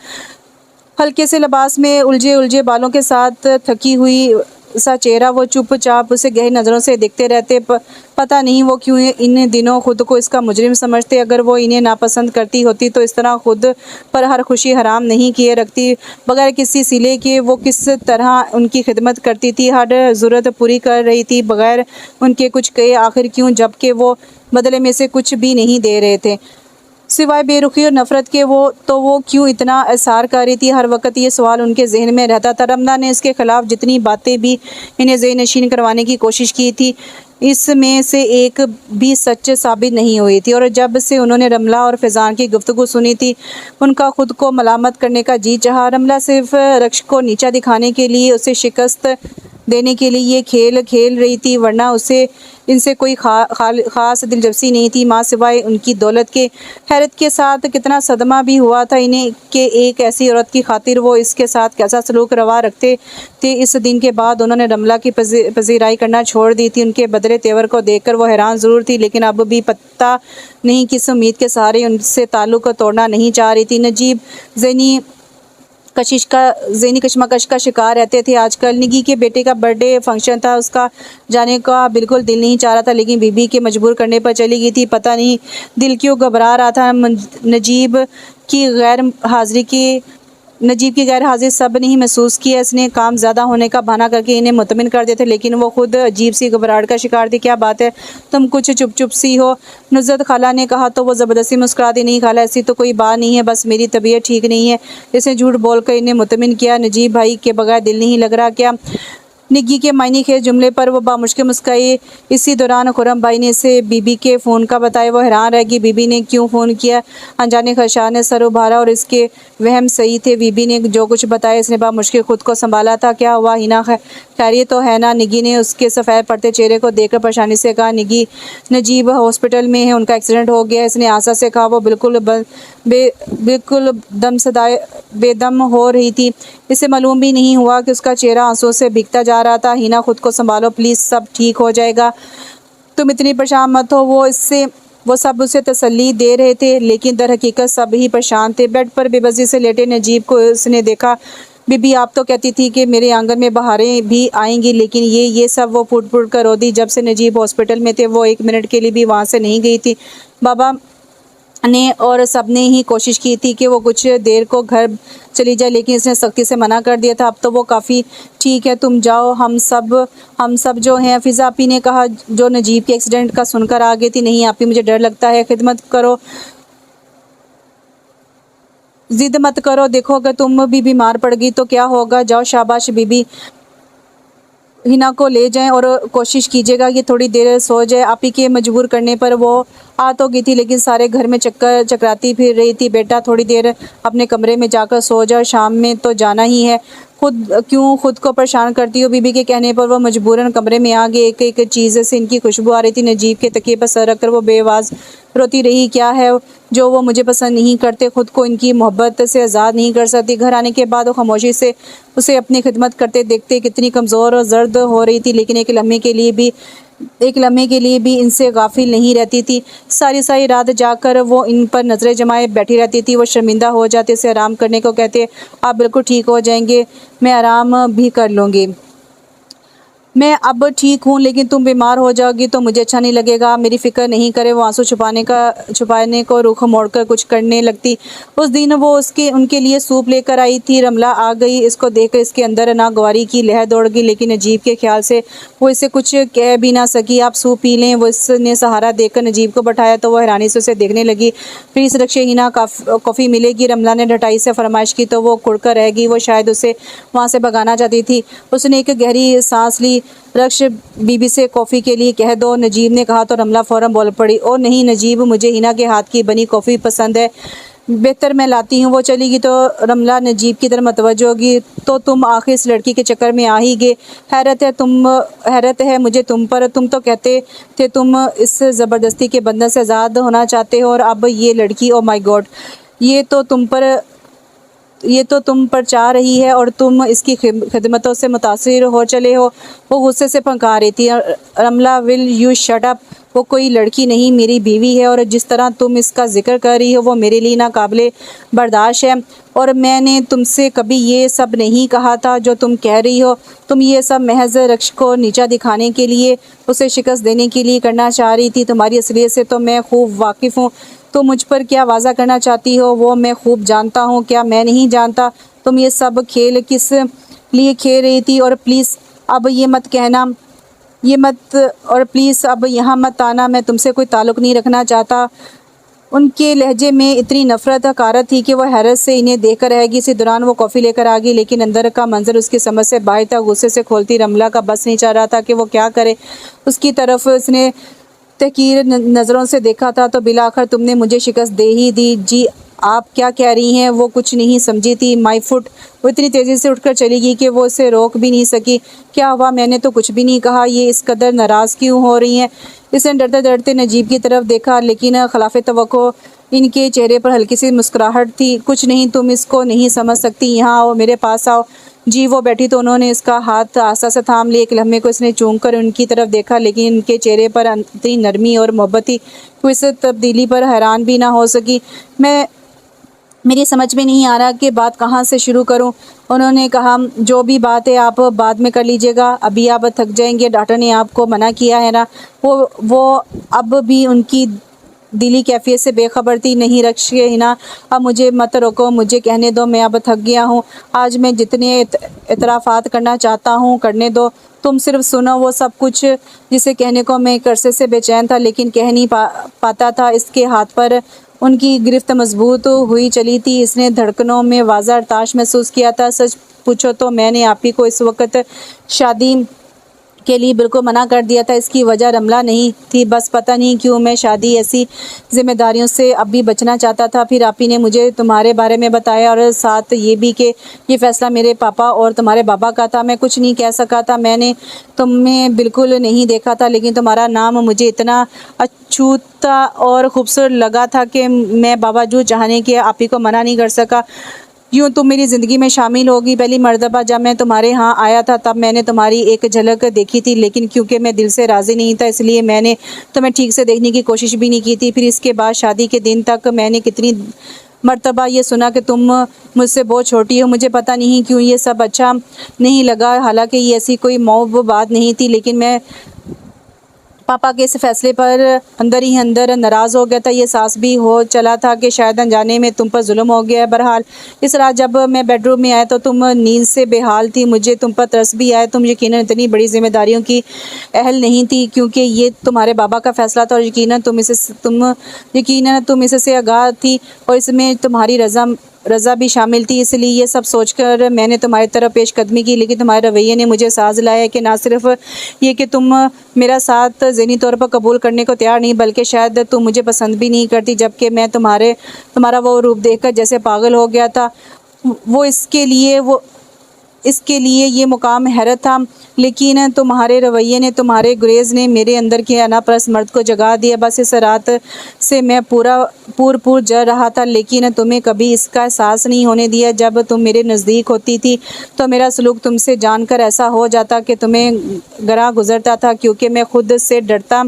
हल्के से लिबास में उलझे बालों के साथ थकी हुई सा चेहरा। वो चुपचाप उसे गहरी नज़रों से देखते रहते। पता नहीं वो क्यों इन दिनों खुद को इसका मुजरिम समझते। अगर वो इन्हें नापसंद करती होती तो इस तरह खुद पर हर खुशी हराम नहीं किए रखती। बगैर किसी सिले के वो किस तरह उनकी खिदमत करती थी, हर ज़रूरत पूरी कर रही थी बगैर उनके कुछ कहे। आखिर क्यों, जबकि वो बदले में से कुछ भी नहीं दे रहे थे सिवाय बेरुखी और नफ़रत के। वो क्यों इतना एहसार कर रही थी? हर वक्त ये सवाल उनके जहन में रहता था। रमला ने इसके ख़िलाफ़ जितनी बातें भी इन्हें ज़हन नशीन करवाने की कोशिश की थी, इसमें से एक भी सच साबित नहीं हुई थी। और जब से उन्होंने रमला और फैज़ान की गुफ्तगू सुनी थी, उनका खुद को मलामत करने का जी चाहा। रमला सिर्फ रक्श को नीचा दिखाने के लिए, उसे शिकस्त देने के लिए ये खेल खेल रही थी, वरना उसे इनसे कोई ख़ास दिलचस्पी नहीं थी माँ सिवाय उनकी दौलत के। हैरत के साथ कितना सदमा भी हुआ था इन्हें कि एक ऐसी औरत की खातिर वो इसके साथ कैसा सलूक रवा रखते थे। इस दिन के बाद उन्होंने रमला की पजीराई करना छोड़ दी थी। उनके बदले तेवर को देखकर वो हैरान ज़रूर थी, लेकिन अब भी पता नहीं किस उम्मीद के सहारे उनसे ताल्लुक़ को तोड़ना नहीं चाह रही थी। नजीब ज़हनी कशमकश का शिकार रहते थे। आजकल निगी के बेटे का बर्थडे फंक्शन था, उसका जाने का बिल्कुल दिल नहीं चाह रहा था, लेकिन बीबी के मजबूर करने पर चली गई थी। पता नहीं दिल क्यों घबरा रहा था। नजीब की गैर हाजिर सब ने ही महसूस किया। इसने काम ज़्यादा होने का बहाना करके इन्हें मुतमिन कर दिया था, लेकिन वो खुद अजीब सी घबराहट का शिकार थी। क्या बात है, तुम कुछ चुप चुप सी हो? नुज़रत खाला ने कहा तो वो ज़बरदस्ती मुस्कुरा दी। नहीं खाला, ऐसी तो कोई बात नहीं है, बस मेरी तबीयत ठीक नहीं है। इसने झूठ बोलकर इन्हें मुतमिन किया। नजीब भाई के बगैर दिल नहीं लग रहा क्या? निग्गी के मायने खेज जुमले पर वो बामुश्किल मुस्काई। इसी दौरान खुरम भाई ने इसे बीबी के फ़ोन का बताया। वो हैरान रह गई, बीबी ने क्यों फ़ोन किया? अनजाने खदशात ने सर उभारा और इसके वहम सही थे। बीबी ने जो कुछ बताया इसने बामुश्किल खुद को संभाला था। क्या हुआ हिना, खैरियत तो है ना? निग्गी ने उसके सफ़ेद पड़ते चेहरे को देखकर परेशानी से कहा। निग्गी, नजीब हॉस्पिटल में है, उनका एक्सीडेंट हो गया। इसने आशा से कहा। वो बिल्कुल बेदम हो रही थी। इसे मालूम भी नहीं हुआ कि उसका चेहरा आंसू से भीगता जा रहा था। हिना, खुद को संभालो प्लीज़, सब ठीक हो जाएगा, तुम इतनी परेशान मत हो। वो सब उसे तसल्ली दे रहे थे, लेकिन दर हकीकत सब ही परेशान थे। बेड पर बेबसी से लेटे नजीब को उसने देखा। बीबी, आप तो कहती थी कि मेरे आंगन में बहारें भी आएंगी, लेकिन ये सब वो फुट फुट कर रो दी। जब से नजीब हॉस्पिटल में थे वो एक मिनट के लिए भी वहाँ से नहीं गई थी। बाबा ने और सबने ही कोशिश की थी कि वो कुछ देर को घर चली जाए, लेकिन इसने सख्ती से मना कर दिया था। अब तो वो काफ़ी ठीक है, तुम जाओ, हम सब जो हैं। फ़िज़ा आपी ने कहा, जो नजीब के एक्सीडेंट का सुनकर आ गई थी। नहीं आपी, मुझे डर लगता है, खिदमत करो, ज़िद मत करो, देखो अगर तुम भी बीमार पड़ गई तो क्या होगा। जाओ, शाबाश बीबी, हिना को ले जाएं और कोशिश कीजिएगा कि थोड़ी देर सो जाए। आप ही के मजबूर करने पर वो आ तो गई थी, लेकिन सारे घर में चक्कर चकराती फिर रही थी। बेटा थोड़ी देर अपने कमरे में जाकर सो जाओ, शाम में तो जाना ही है, खुद को परेशान करती हो। बीबी के कहने पर वो मजबूरन कमरे में आ गई। एक एक चीज़ से इनकी खुशबू आ रही थी। नजीब के तकिए पर सर रखकर वो बेआवाज़ रोती रही। क्या है जो वो मुझे पसंद नहीं करते, खुद को इनकी मोहब्बत से आज़ाद नहीं कर सकती। घर आने के बाद वो खामोशी से उसे अपनी खिदमत करते देखते कितनी कमज़ोर और जर्द हो रही थी, लेकिन एक लम्हे के लिए भी इनसे गाफिल नहीं रहती थी। सारी सारी रात जाकर वो इन पर नज़रें जमाए बैठी रहती थी। वो शर्मिंदा हो जाते, इसे आराम करने को कहते, आप बिल्कुल ठीक हो जाएंगे, मैं आराम भी कर लूँगी, मैं अब ठीक हूँ, लेकिन तुम बीमार हो जाओगी तो मुझे अच्छा नहीं लगेगा, मेरी फ़िक्र नहीं करे। वो आंसू छुपाने को रुख मोड़कर कुछ करने लगती। उस दिन वो उनके लिए सूप लेकर आई थी। रमला आ गई, इसको देखकर इसके अंदर नागवारी की लहर दौड़ गई, लेकिन नजीब के ख्याल से वो इसे कुछ कह भी ना सकी। आप सूप पी लें। वो इसने सहारा देकर नजीब को बैठाया तो वह हैरानी से उसे देखने लगी। फिर इस रक्षे हिना कॉफ़ी मिलेगी। रमला ने ढटाई से फरमाइश की तो वो कुड़कर रह गई। वो शायद उसे वहाँ से भगाना चाहती थी। उसने एक गहरी सांस ली। रक्ष, बीबी से कॉफ़ी के लिए कह दो, नजीब ने कहा तो रमला फ़ौरन बोल पड़ी, ओ नहीं नजीब, मुझे हिना के हाथ की बनी कॉफ़ी पसंद है, बेहतर मैं लाती हूँ। वो चली गई तो रमला नजीब की तरफ मतवज्जो होगी, तो तुम आखिर इस लड़की के चक्कर में आ ही गए। हैरत है मुझे तुम पर, तुम तो कहते थे तुम इस ज़बरदस्ती के बंधन से आज़ाद होना चाहते हो, और अब ये लड़की, ओ माय गॉड, ये तो तुम पर चाह रही है और तुम इसकी खिदमतों से मुतासिर हो चले हो। वो गुस्से से फंका रही थी। रमला, विल यू शट अप, वो कोई लड़की नहीं, मेरी बीवी है, और जिस तरह तुम इसका जिक्र कर रही हो वो मेरे लिए नाकाबिले बर्दाश्त है, और मैंने तुमसे कभी ये सब नहीं कहा था जो तुम कह रही हो। तुम ये सब महज रक्ष को नीचा दिखाने के लिए, उसे शिकस्त देने के लिए करना चाह रही थी। तुम्हारी असलियत से तो मैं खूब वाकिफ़ हूँ। तुम मुझ पर क्या वाज़ा करना चाहती हो वो मैं खूब जानता हूँ। क्या मैं नहीं जानता तुम ये सब खेल किस लिए खेल रही थी? और प्लीज़ अब अब यहाँ मत आना, मैं तुमसे कोई ताल्लुक़ नहीं रखना चाहता। उनके लहजे में इतनी नफ़रत हकारत थी कि वह हैरत से इन्हें देखकर रह गई। इसी दौरान वो कॉफ़ी लेकर आ गई, लेकिन अंदर का मंजर उसकी समझ से बाहर था। गुस्से से खोलती रमला का बस नहीं चाह रहा था कि वो क्या करे। उसकी तरफ उसने तहकीर नज़रों से देखा था, तो बिलाखिर तुमने मुझे शिकस्त दे ही दी। जी आप क्या कह रही हैं? वो कुछ नहीं समझी थी। माई फुट, वो इतनी तेज़ी से उठकर चली गई कि वो उसे रोक भी नहीं सकी। क्या हुआ? मैंने तो कुछ भी नहीं कहा, ये इस कदर नाराज़ क्यों हो रही हैं? इसने डरते डरते नजीब की तरफ देखा, लेकिन खिलाफ़ तवक्को इनके चेहरे पर हल्की सी मुस्कुराहट थी। कुछ नहीं, तुम इसको नहीं समझ सकती, यहाँ आओ, मेरे पास आओ। जी वो बैठी तो उन्होंने इसका हाथ आस्ता से थाम लिया। एक लम्हे को इसने चूम कर उनकी तरफ देखा, लेकिन इनके चेहरे पर इतनी नरमी और मोहब्बत थी कि इस तब्दीली पर हैरान भी ना हो सकी। मेरी समझ में नहीं आ रहा कि बात कहाँ से शुरू करूं। उन्होंने कहा, जो भी बात है आप बाद में कर लीजिएगा, अभी आप थक जाएंगे, डॉक्टर ने आपको मना किया है ना। वो अब भी उनकी दिली कैफियत से बेखबर थी। नहीं रक्षे हिना, अब मुझे मत रोको, मुझे कहने दो, मैं अब थक गया हूँ। आज मैं जितने एतराफ़ात करना चाहता हूँ करने दो, तुम सिर्फ सुनो। वो सब कुछ जिसे कहने को मैं एक अरसे से बेचैन था, लेकिन कह नहीं पाता था। इसके हाथ पर उनकी गिरफ्त मजबूत हुई चली थी। इसने धड़कनों में वाज़ा अरताश महसूस किया था। सच पूछो तो मैंने आप ही को इस वक्त शादी के लिए बिल्कुल मना कर दिया था। इसकी वजह रमला नहीं थी, बस पता नहीं क्यों मैं शादी ऐसी जिम्मेदारियों से अब भी बचना चाहता था। फिर आप ही ने मुझे तुम्हारे बारे में बताया, और साथ ये भी कि ये फ़ैसला मेरे पापा और तुम्हारे बाबा का था। मैं कुछ नहीं कह सका था, मैंने तुम्हें बिल्कुल नहीं देखा था, लेकिन तुम्हारा नाम मुझे इतना अछूता और खूबसूरत लगा था कि मैं बावजूद चाहने के आप ही को मना नहीं कर सका। यूँ तुम मेरी ज़िंदगी में शामिल होगी। पहली मर्तबा जब मैं तुम्हारे यहाँ आया था तब मैंने तुम्हारी एक झलक देखी थी, लेकिन क्योंकि मैं दिल से राज़ी नहीं था इसलिए मैंने तुम्हें ठीक से देखने की कोशिश भी नहीं की थी। फिर इसके बाद शादी के दिन तक मैंने कितनी मर्तबा ये सुना कि तुम मुझसे बहुत छोटी हो। मुझे पता नहीं क्यों ये सब अच्छा नहीं लगा, हालांकि ये ऐसी कोई मौब बात नहीं थी, लेकिन मैं पापा के इस फैसले पर अंदर ही अंदर नाराज़ हो गया था। ये एहसास भी हो चला था कि शायद अनजाने में तुम पर जुल्म हो गया है। बहरहाल इस रात जब मैं बेडरूम में आया तो तुम नींद से बेहाल थी। मुझे तुम पर तरस भी आया। तुम यकीनन इतनी बड़ी जिम्मेदारियों की अहल नहीं थी, क्योंकि ये तुम्हारे बाबा का फैसला था और यकीनन तुम इससे आगाह थी और इसमें तुम्हारी रज़ा भी शामिल थी। इसलिए ये सब सोचकर मैंने तुम्हारी तरफ पेशकदमी की, लेकिन तुम्हारे रवैये ने मुझे एहसास दिलाया कि ना सिर्फ ये कि तुम मेरा साथ ज़हनी तौर पर कबूल करने को तैयार नहीं, बल्कि शायद तुम मुझे पसंद भी नहीं करती। जबकि मैं तुम्हारा वो रूप देखकर जैसे पागल हो गया था। इसके लिए ये मुकाम हैरत था, लेकिन तुम्हारे रवैये ने, तुम्हारे गुरेज ने मेरे अंदर के अनापरस्त मर्द को जगा दिया। बस इस रात से मैं पूर जल रहा था, लेकिन तुम्हें कभी इसका एहसास नहीं होने दिया। जब तुम मेरे नज़दीक होती थी तो मेरा सलूक तुमसे जानकर ऐसा हो जाता कि तुम्हें गरा गुजरता था, क्योंकि मैं खुद से डरता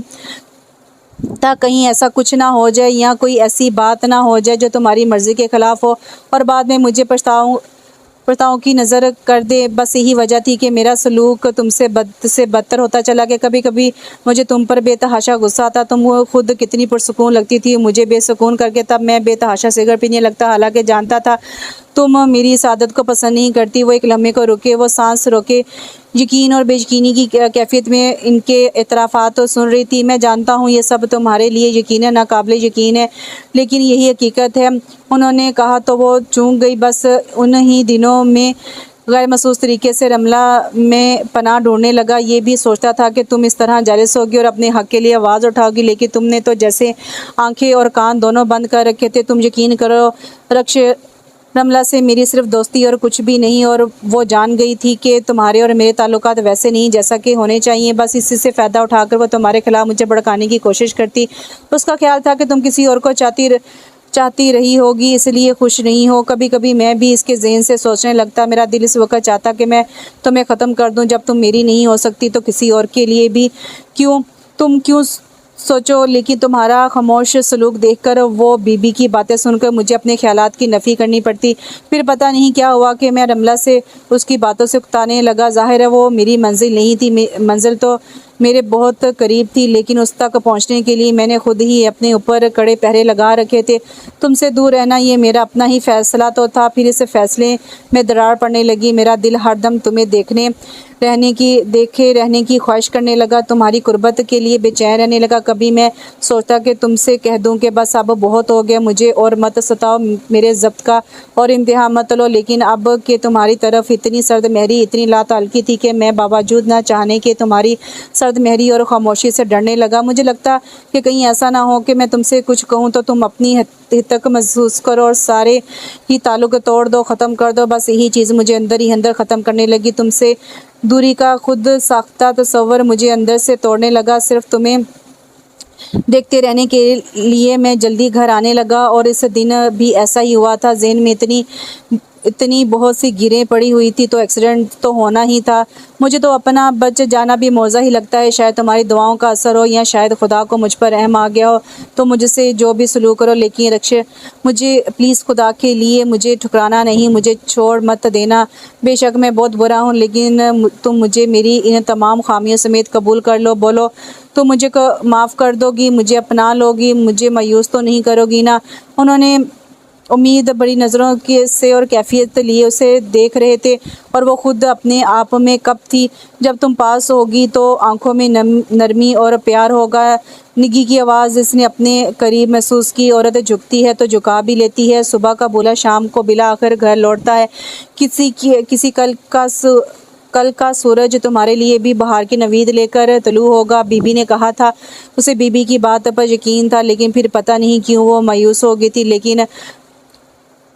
था कहीं ऐसा कुछ ना हो जाए या कोई ऐसी बात ना हो जाए जो तुम्हारी मर्ज़ी के ख़िलाफ़ हो और बाद में मुझे पछताओं की नज़र कर दे। बस यही वजह थी कि मेरा सलूक तुमसे बदतर होता चला गया। कभी कभी मुझे तुम पर बेतहाशा गुस्सा आता। तुम खुद कितनी पुरसुकून लगती थी, मुझे बेसुकून करके तब मैं बेतहाशा सिगरेट पीने लगता, हालांकि जानता था तुम मेरी इस आदत को पसंद नहीं करती। वो एक लम्हे को रुके, वो सांस रोके, यकीन और बेयकीनी की कैफियत में इनके एतराफ़ात तो सुन रही थी। मैं जानता हूँ ये सब तुम्हारे लिए यकीनन नाकाबिल यकीन है, लेकिन यही हकीकत है। उन्होंने कहा तो वो चूक गई। बस उन ही दिनों में गैर महसूस तरीके से रमला में पनाह ढूंढने लगा। ये भी सोचता था कि तुम इस तरह जालिस होगी और अपने हक़ के लिए आवाज़ उठाओगी, लेकिन तुमने तो जैसे आंखें और कान दोनों बंद कर रखे थे। तुम यकीन करो, रमला से मेरी सिर्फ दोस्ती और कुछ भी नहीं, और वो जान गई थी कि तुम्हारे और मेरे ताल्लुकात वैसे नहीं जैसा कि होने चाहिए। बस इसी से फ़ायदा उठाकर वो तुम्हारे खिलाफ मुझे भड़काने की कोशिश करती। उसका ख्याल था कि तुम किसी और को चाहती रही होगी, इसलिए खुश नहीं हो। कभी कभी मैं भी इसके ज़हन से सोचने लगता। मेरा दिल इस वक्त चाहता कि मैं तुम्हें ख़त्म कर दूं। जब तुम मेरी नहीं हो सकती तो किसी और के लिए भी तुम क्यों सोचो। लेकिन तुम्हारा खामोश सलूक देखकर, वो बीबी की बातें सुनकर मुझे अपने ख्यालात की नफ़ी करनी पड़ती। फिर पता नहीं क्या हुआ कि मैं रमला से उसकी बातों से उकताने लगा। ज़ाहिर है वो मेरी मंजिल नहीं थी, मंजिल तो मेरे बहुत करीब थी, लेकिन उस तक पहुंचने के लिए मैंने खुद ही अपने ऊपर कड़े पहरे लगा रखे थे। तुमसे दूर रहना ये मेरा अपना ही फ़ैसला तो था। फिर इस फ़ैसले में दरार पड़ने लगी। मेरा दिल हरदम तुम्हें देखे रहने की ख्वाहिश करने लगा, तुम्हारी कुर्बत के लिए बेचैन रहने लगा। कभी मैं सोचता कि तुमसे कह दूं कि बस अब बहुत हो गया, मुझे और मत सताओ, मेरे ज़ब्त का और इम्तिहान मत लो। लेकिन अब कि तुम्हारी तरफ इतनी सर्द महरी, इतनी लाताल्की थी कि मैं बावजूद ना चाहने के तुम्हारी सर्द महरी और खामोशी से डरने लगा। मुझे लगता कि कहीं ऐसा ना हो कि मैं तुमसे कुछ कहूँ तो तुम अपनी तक महसूस करो और सारे ही ताल्लुक तोड़ दो, ख़त्म कर दो। बस यही चीज़ मुझे अंदर ही अंदर ख़त्म करने लगी। तुमसे दूरी का खुद साख्ता तस्वर मुझे अंदर से तोड़ने लगा। सिर्फ तुम्हें देखते रहने के लिए मैं जल्दी घर आने लगा, और इस दिन भी ऐसा ही हुआ था। ज़हन में इतनी बहुत सी गिरें पड़ी हुई थी, तो एक्सीडेंट तो होना ही था। मुझे तो अपना बच जाना भी मौज़ा ही लगता है। शायद तुम्हारी दुआओं का असर हो, या शायद खुदा को मुझ पर रहम आ गया हो, तो मुझसे जो भी सलूक करो, लेकिन रक्षे मुझे प्लीज़, खुदा के लिए मुझे ठुकराना नहीं, मुझे छोड़ मत देना। बेशक मैं बहुत बुरा हूँ, लेकिन तुम मुझे मेरी इन तमाम खामियों समेत कबूल कर लो। बोलो, तुम मुझे माफ़ कर दोगी, मुझे अपना लोगी, मुझे मायूस तो नहीं करोगी ना। उन्होंने उम्मीद बड़ी नज़रों के से और कैफियत लिए उसे देख रहे थे, और वो खुद अपने आप में कब थी। जब तुम पास होगी तो आंखों में नरमी और प्यार होगा। निगी की आवाज़ इसने अपने करीब महसूस की। औरत झुकती है तो झुका भी लेती है। सुबह का बुला शाम को बिला आकर घर लौटता है। किसी कल का सूरज तुम्हारे लिए भी बाहर की नवीद लेकर तलू होगा, बीबी ने कहा था। उसे बीबी की बात पर यकीन था, लेकिन फिर पता नहीं क्यों वो मायूस हो गई थी। लेकिन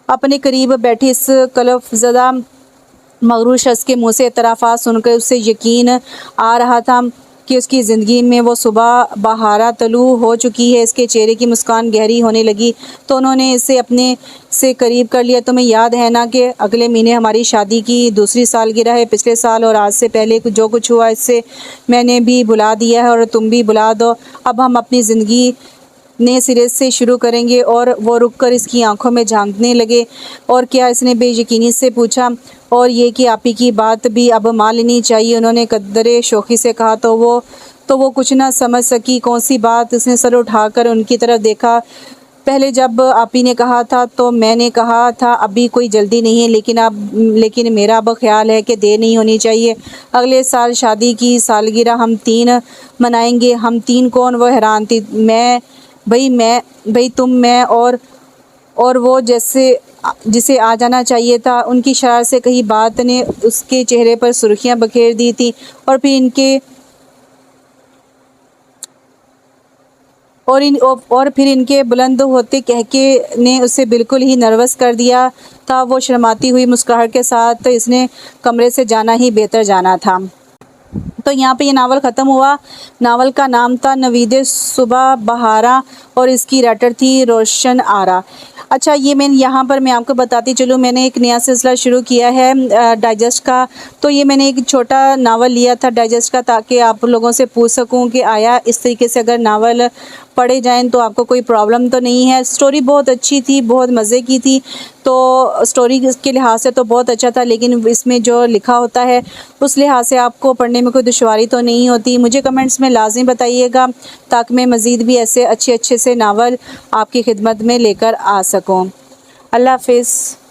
अपने करीब बैठी इस कलफज़दा मगरूर शख्स के मुँह से इतराफ़ात सुनकर उसे यकीन आ रहा था कि उसकी ज़िंदगी में वो सुबह बहारा तलू हो चुकी है। इसके चेहरे की मुस्कान गहरी होने लगी तो उन्होंने इसे अपने से करीब कर लिया। तुम्हें याद है ना कि अगले महीने हमारी शादी की दूसरी सालगिरह है। पिछले साल और आज से पहले जो कुछ हुआ इससे मैंने भी बुला दिया है, और तुम भी बुला दो। अब हम अपनी ज़िंदगी नए सिरे से शुरू करेंगे। और वो रुककर इसकी आंखों में झांकने लगे। और क्या, इसने बेयकीनी से पूछा। और ये कि आपी की बात भी अब मान लेनी चाहिए, उन्होंने कदरे शोखी से कहा। तो वो तो वो कुछ ना समझ सकी कौन सी बात। उसने सर उठाकर उनकी तरफ देखा। पहले जब आप ही ने कहा था तो मैंने कहा था अभी कोई जल्दी नहीं है, लेकिन मेरा अब ख्याल है कि देर नहीं होनी चाहिए। अगले साल शादी की सालगिरह हम 3 मनाएंगे। हम 3 कौन? वो हैरान थी। भाई तुम, मैं और वो जिसे आ जाना चाहिए था। उनकी शरारत से कही बात ने उसके चेहरे पर सुर्खियां बखेर दी थी और फिर इनके बुलंद होते कहके ने उसे बिल्कुल ही नर्वस कर दिया था। वो शर्माती हुई मुस्कुराहट के साथ इसने कमरे से जाना ही बेहतर जाना था। तो यहाँ पे ये नावल ख़त्म हुआ। नावल का नाम था नवीदे सुबह बहारा और इसकी राइटर थी रोशन आरा। अच्छा, ये मैं आपको बताती चलूँ, मैंने एक नया सिलसिला शुरू किया है डाइजेस्ट का। तो ये मैंने एक छोटा नावल लिया था डाइजेस्ट का, ताकि आप लोगों से पूछ सकूं कि आया इस तरीके से अगर नावल पढ़े जाएं तो आपको कोई प्रॉब्लम तो नहीं है। स्टोरी बहुत अच्छी थी, बहुत मज़े की थी। तो स्टोरी के लिहाज से तो बहुत अच्छा था, लेकिन इसमें जो लिखा होता है उस लिहाज से आपको पढ़ने में कोई दुश्वारी तो नहीं होती। मुझे कमेंट्स में लाज़मी बताइएगा ताकि मैं मज़ीद भी ऐसे अच्छे से नावल आपकी खिदमत में लेकर आ सकूँ। अल्लाह हाफ़िज़।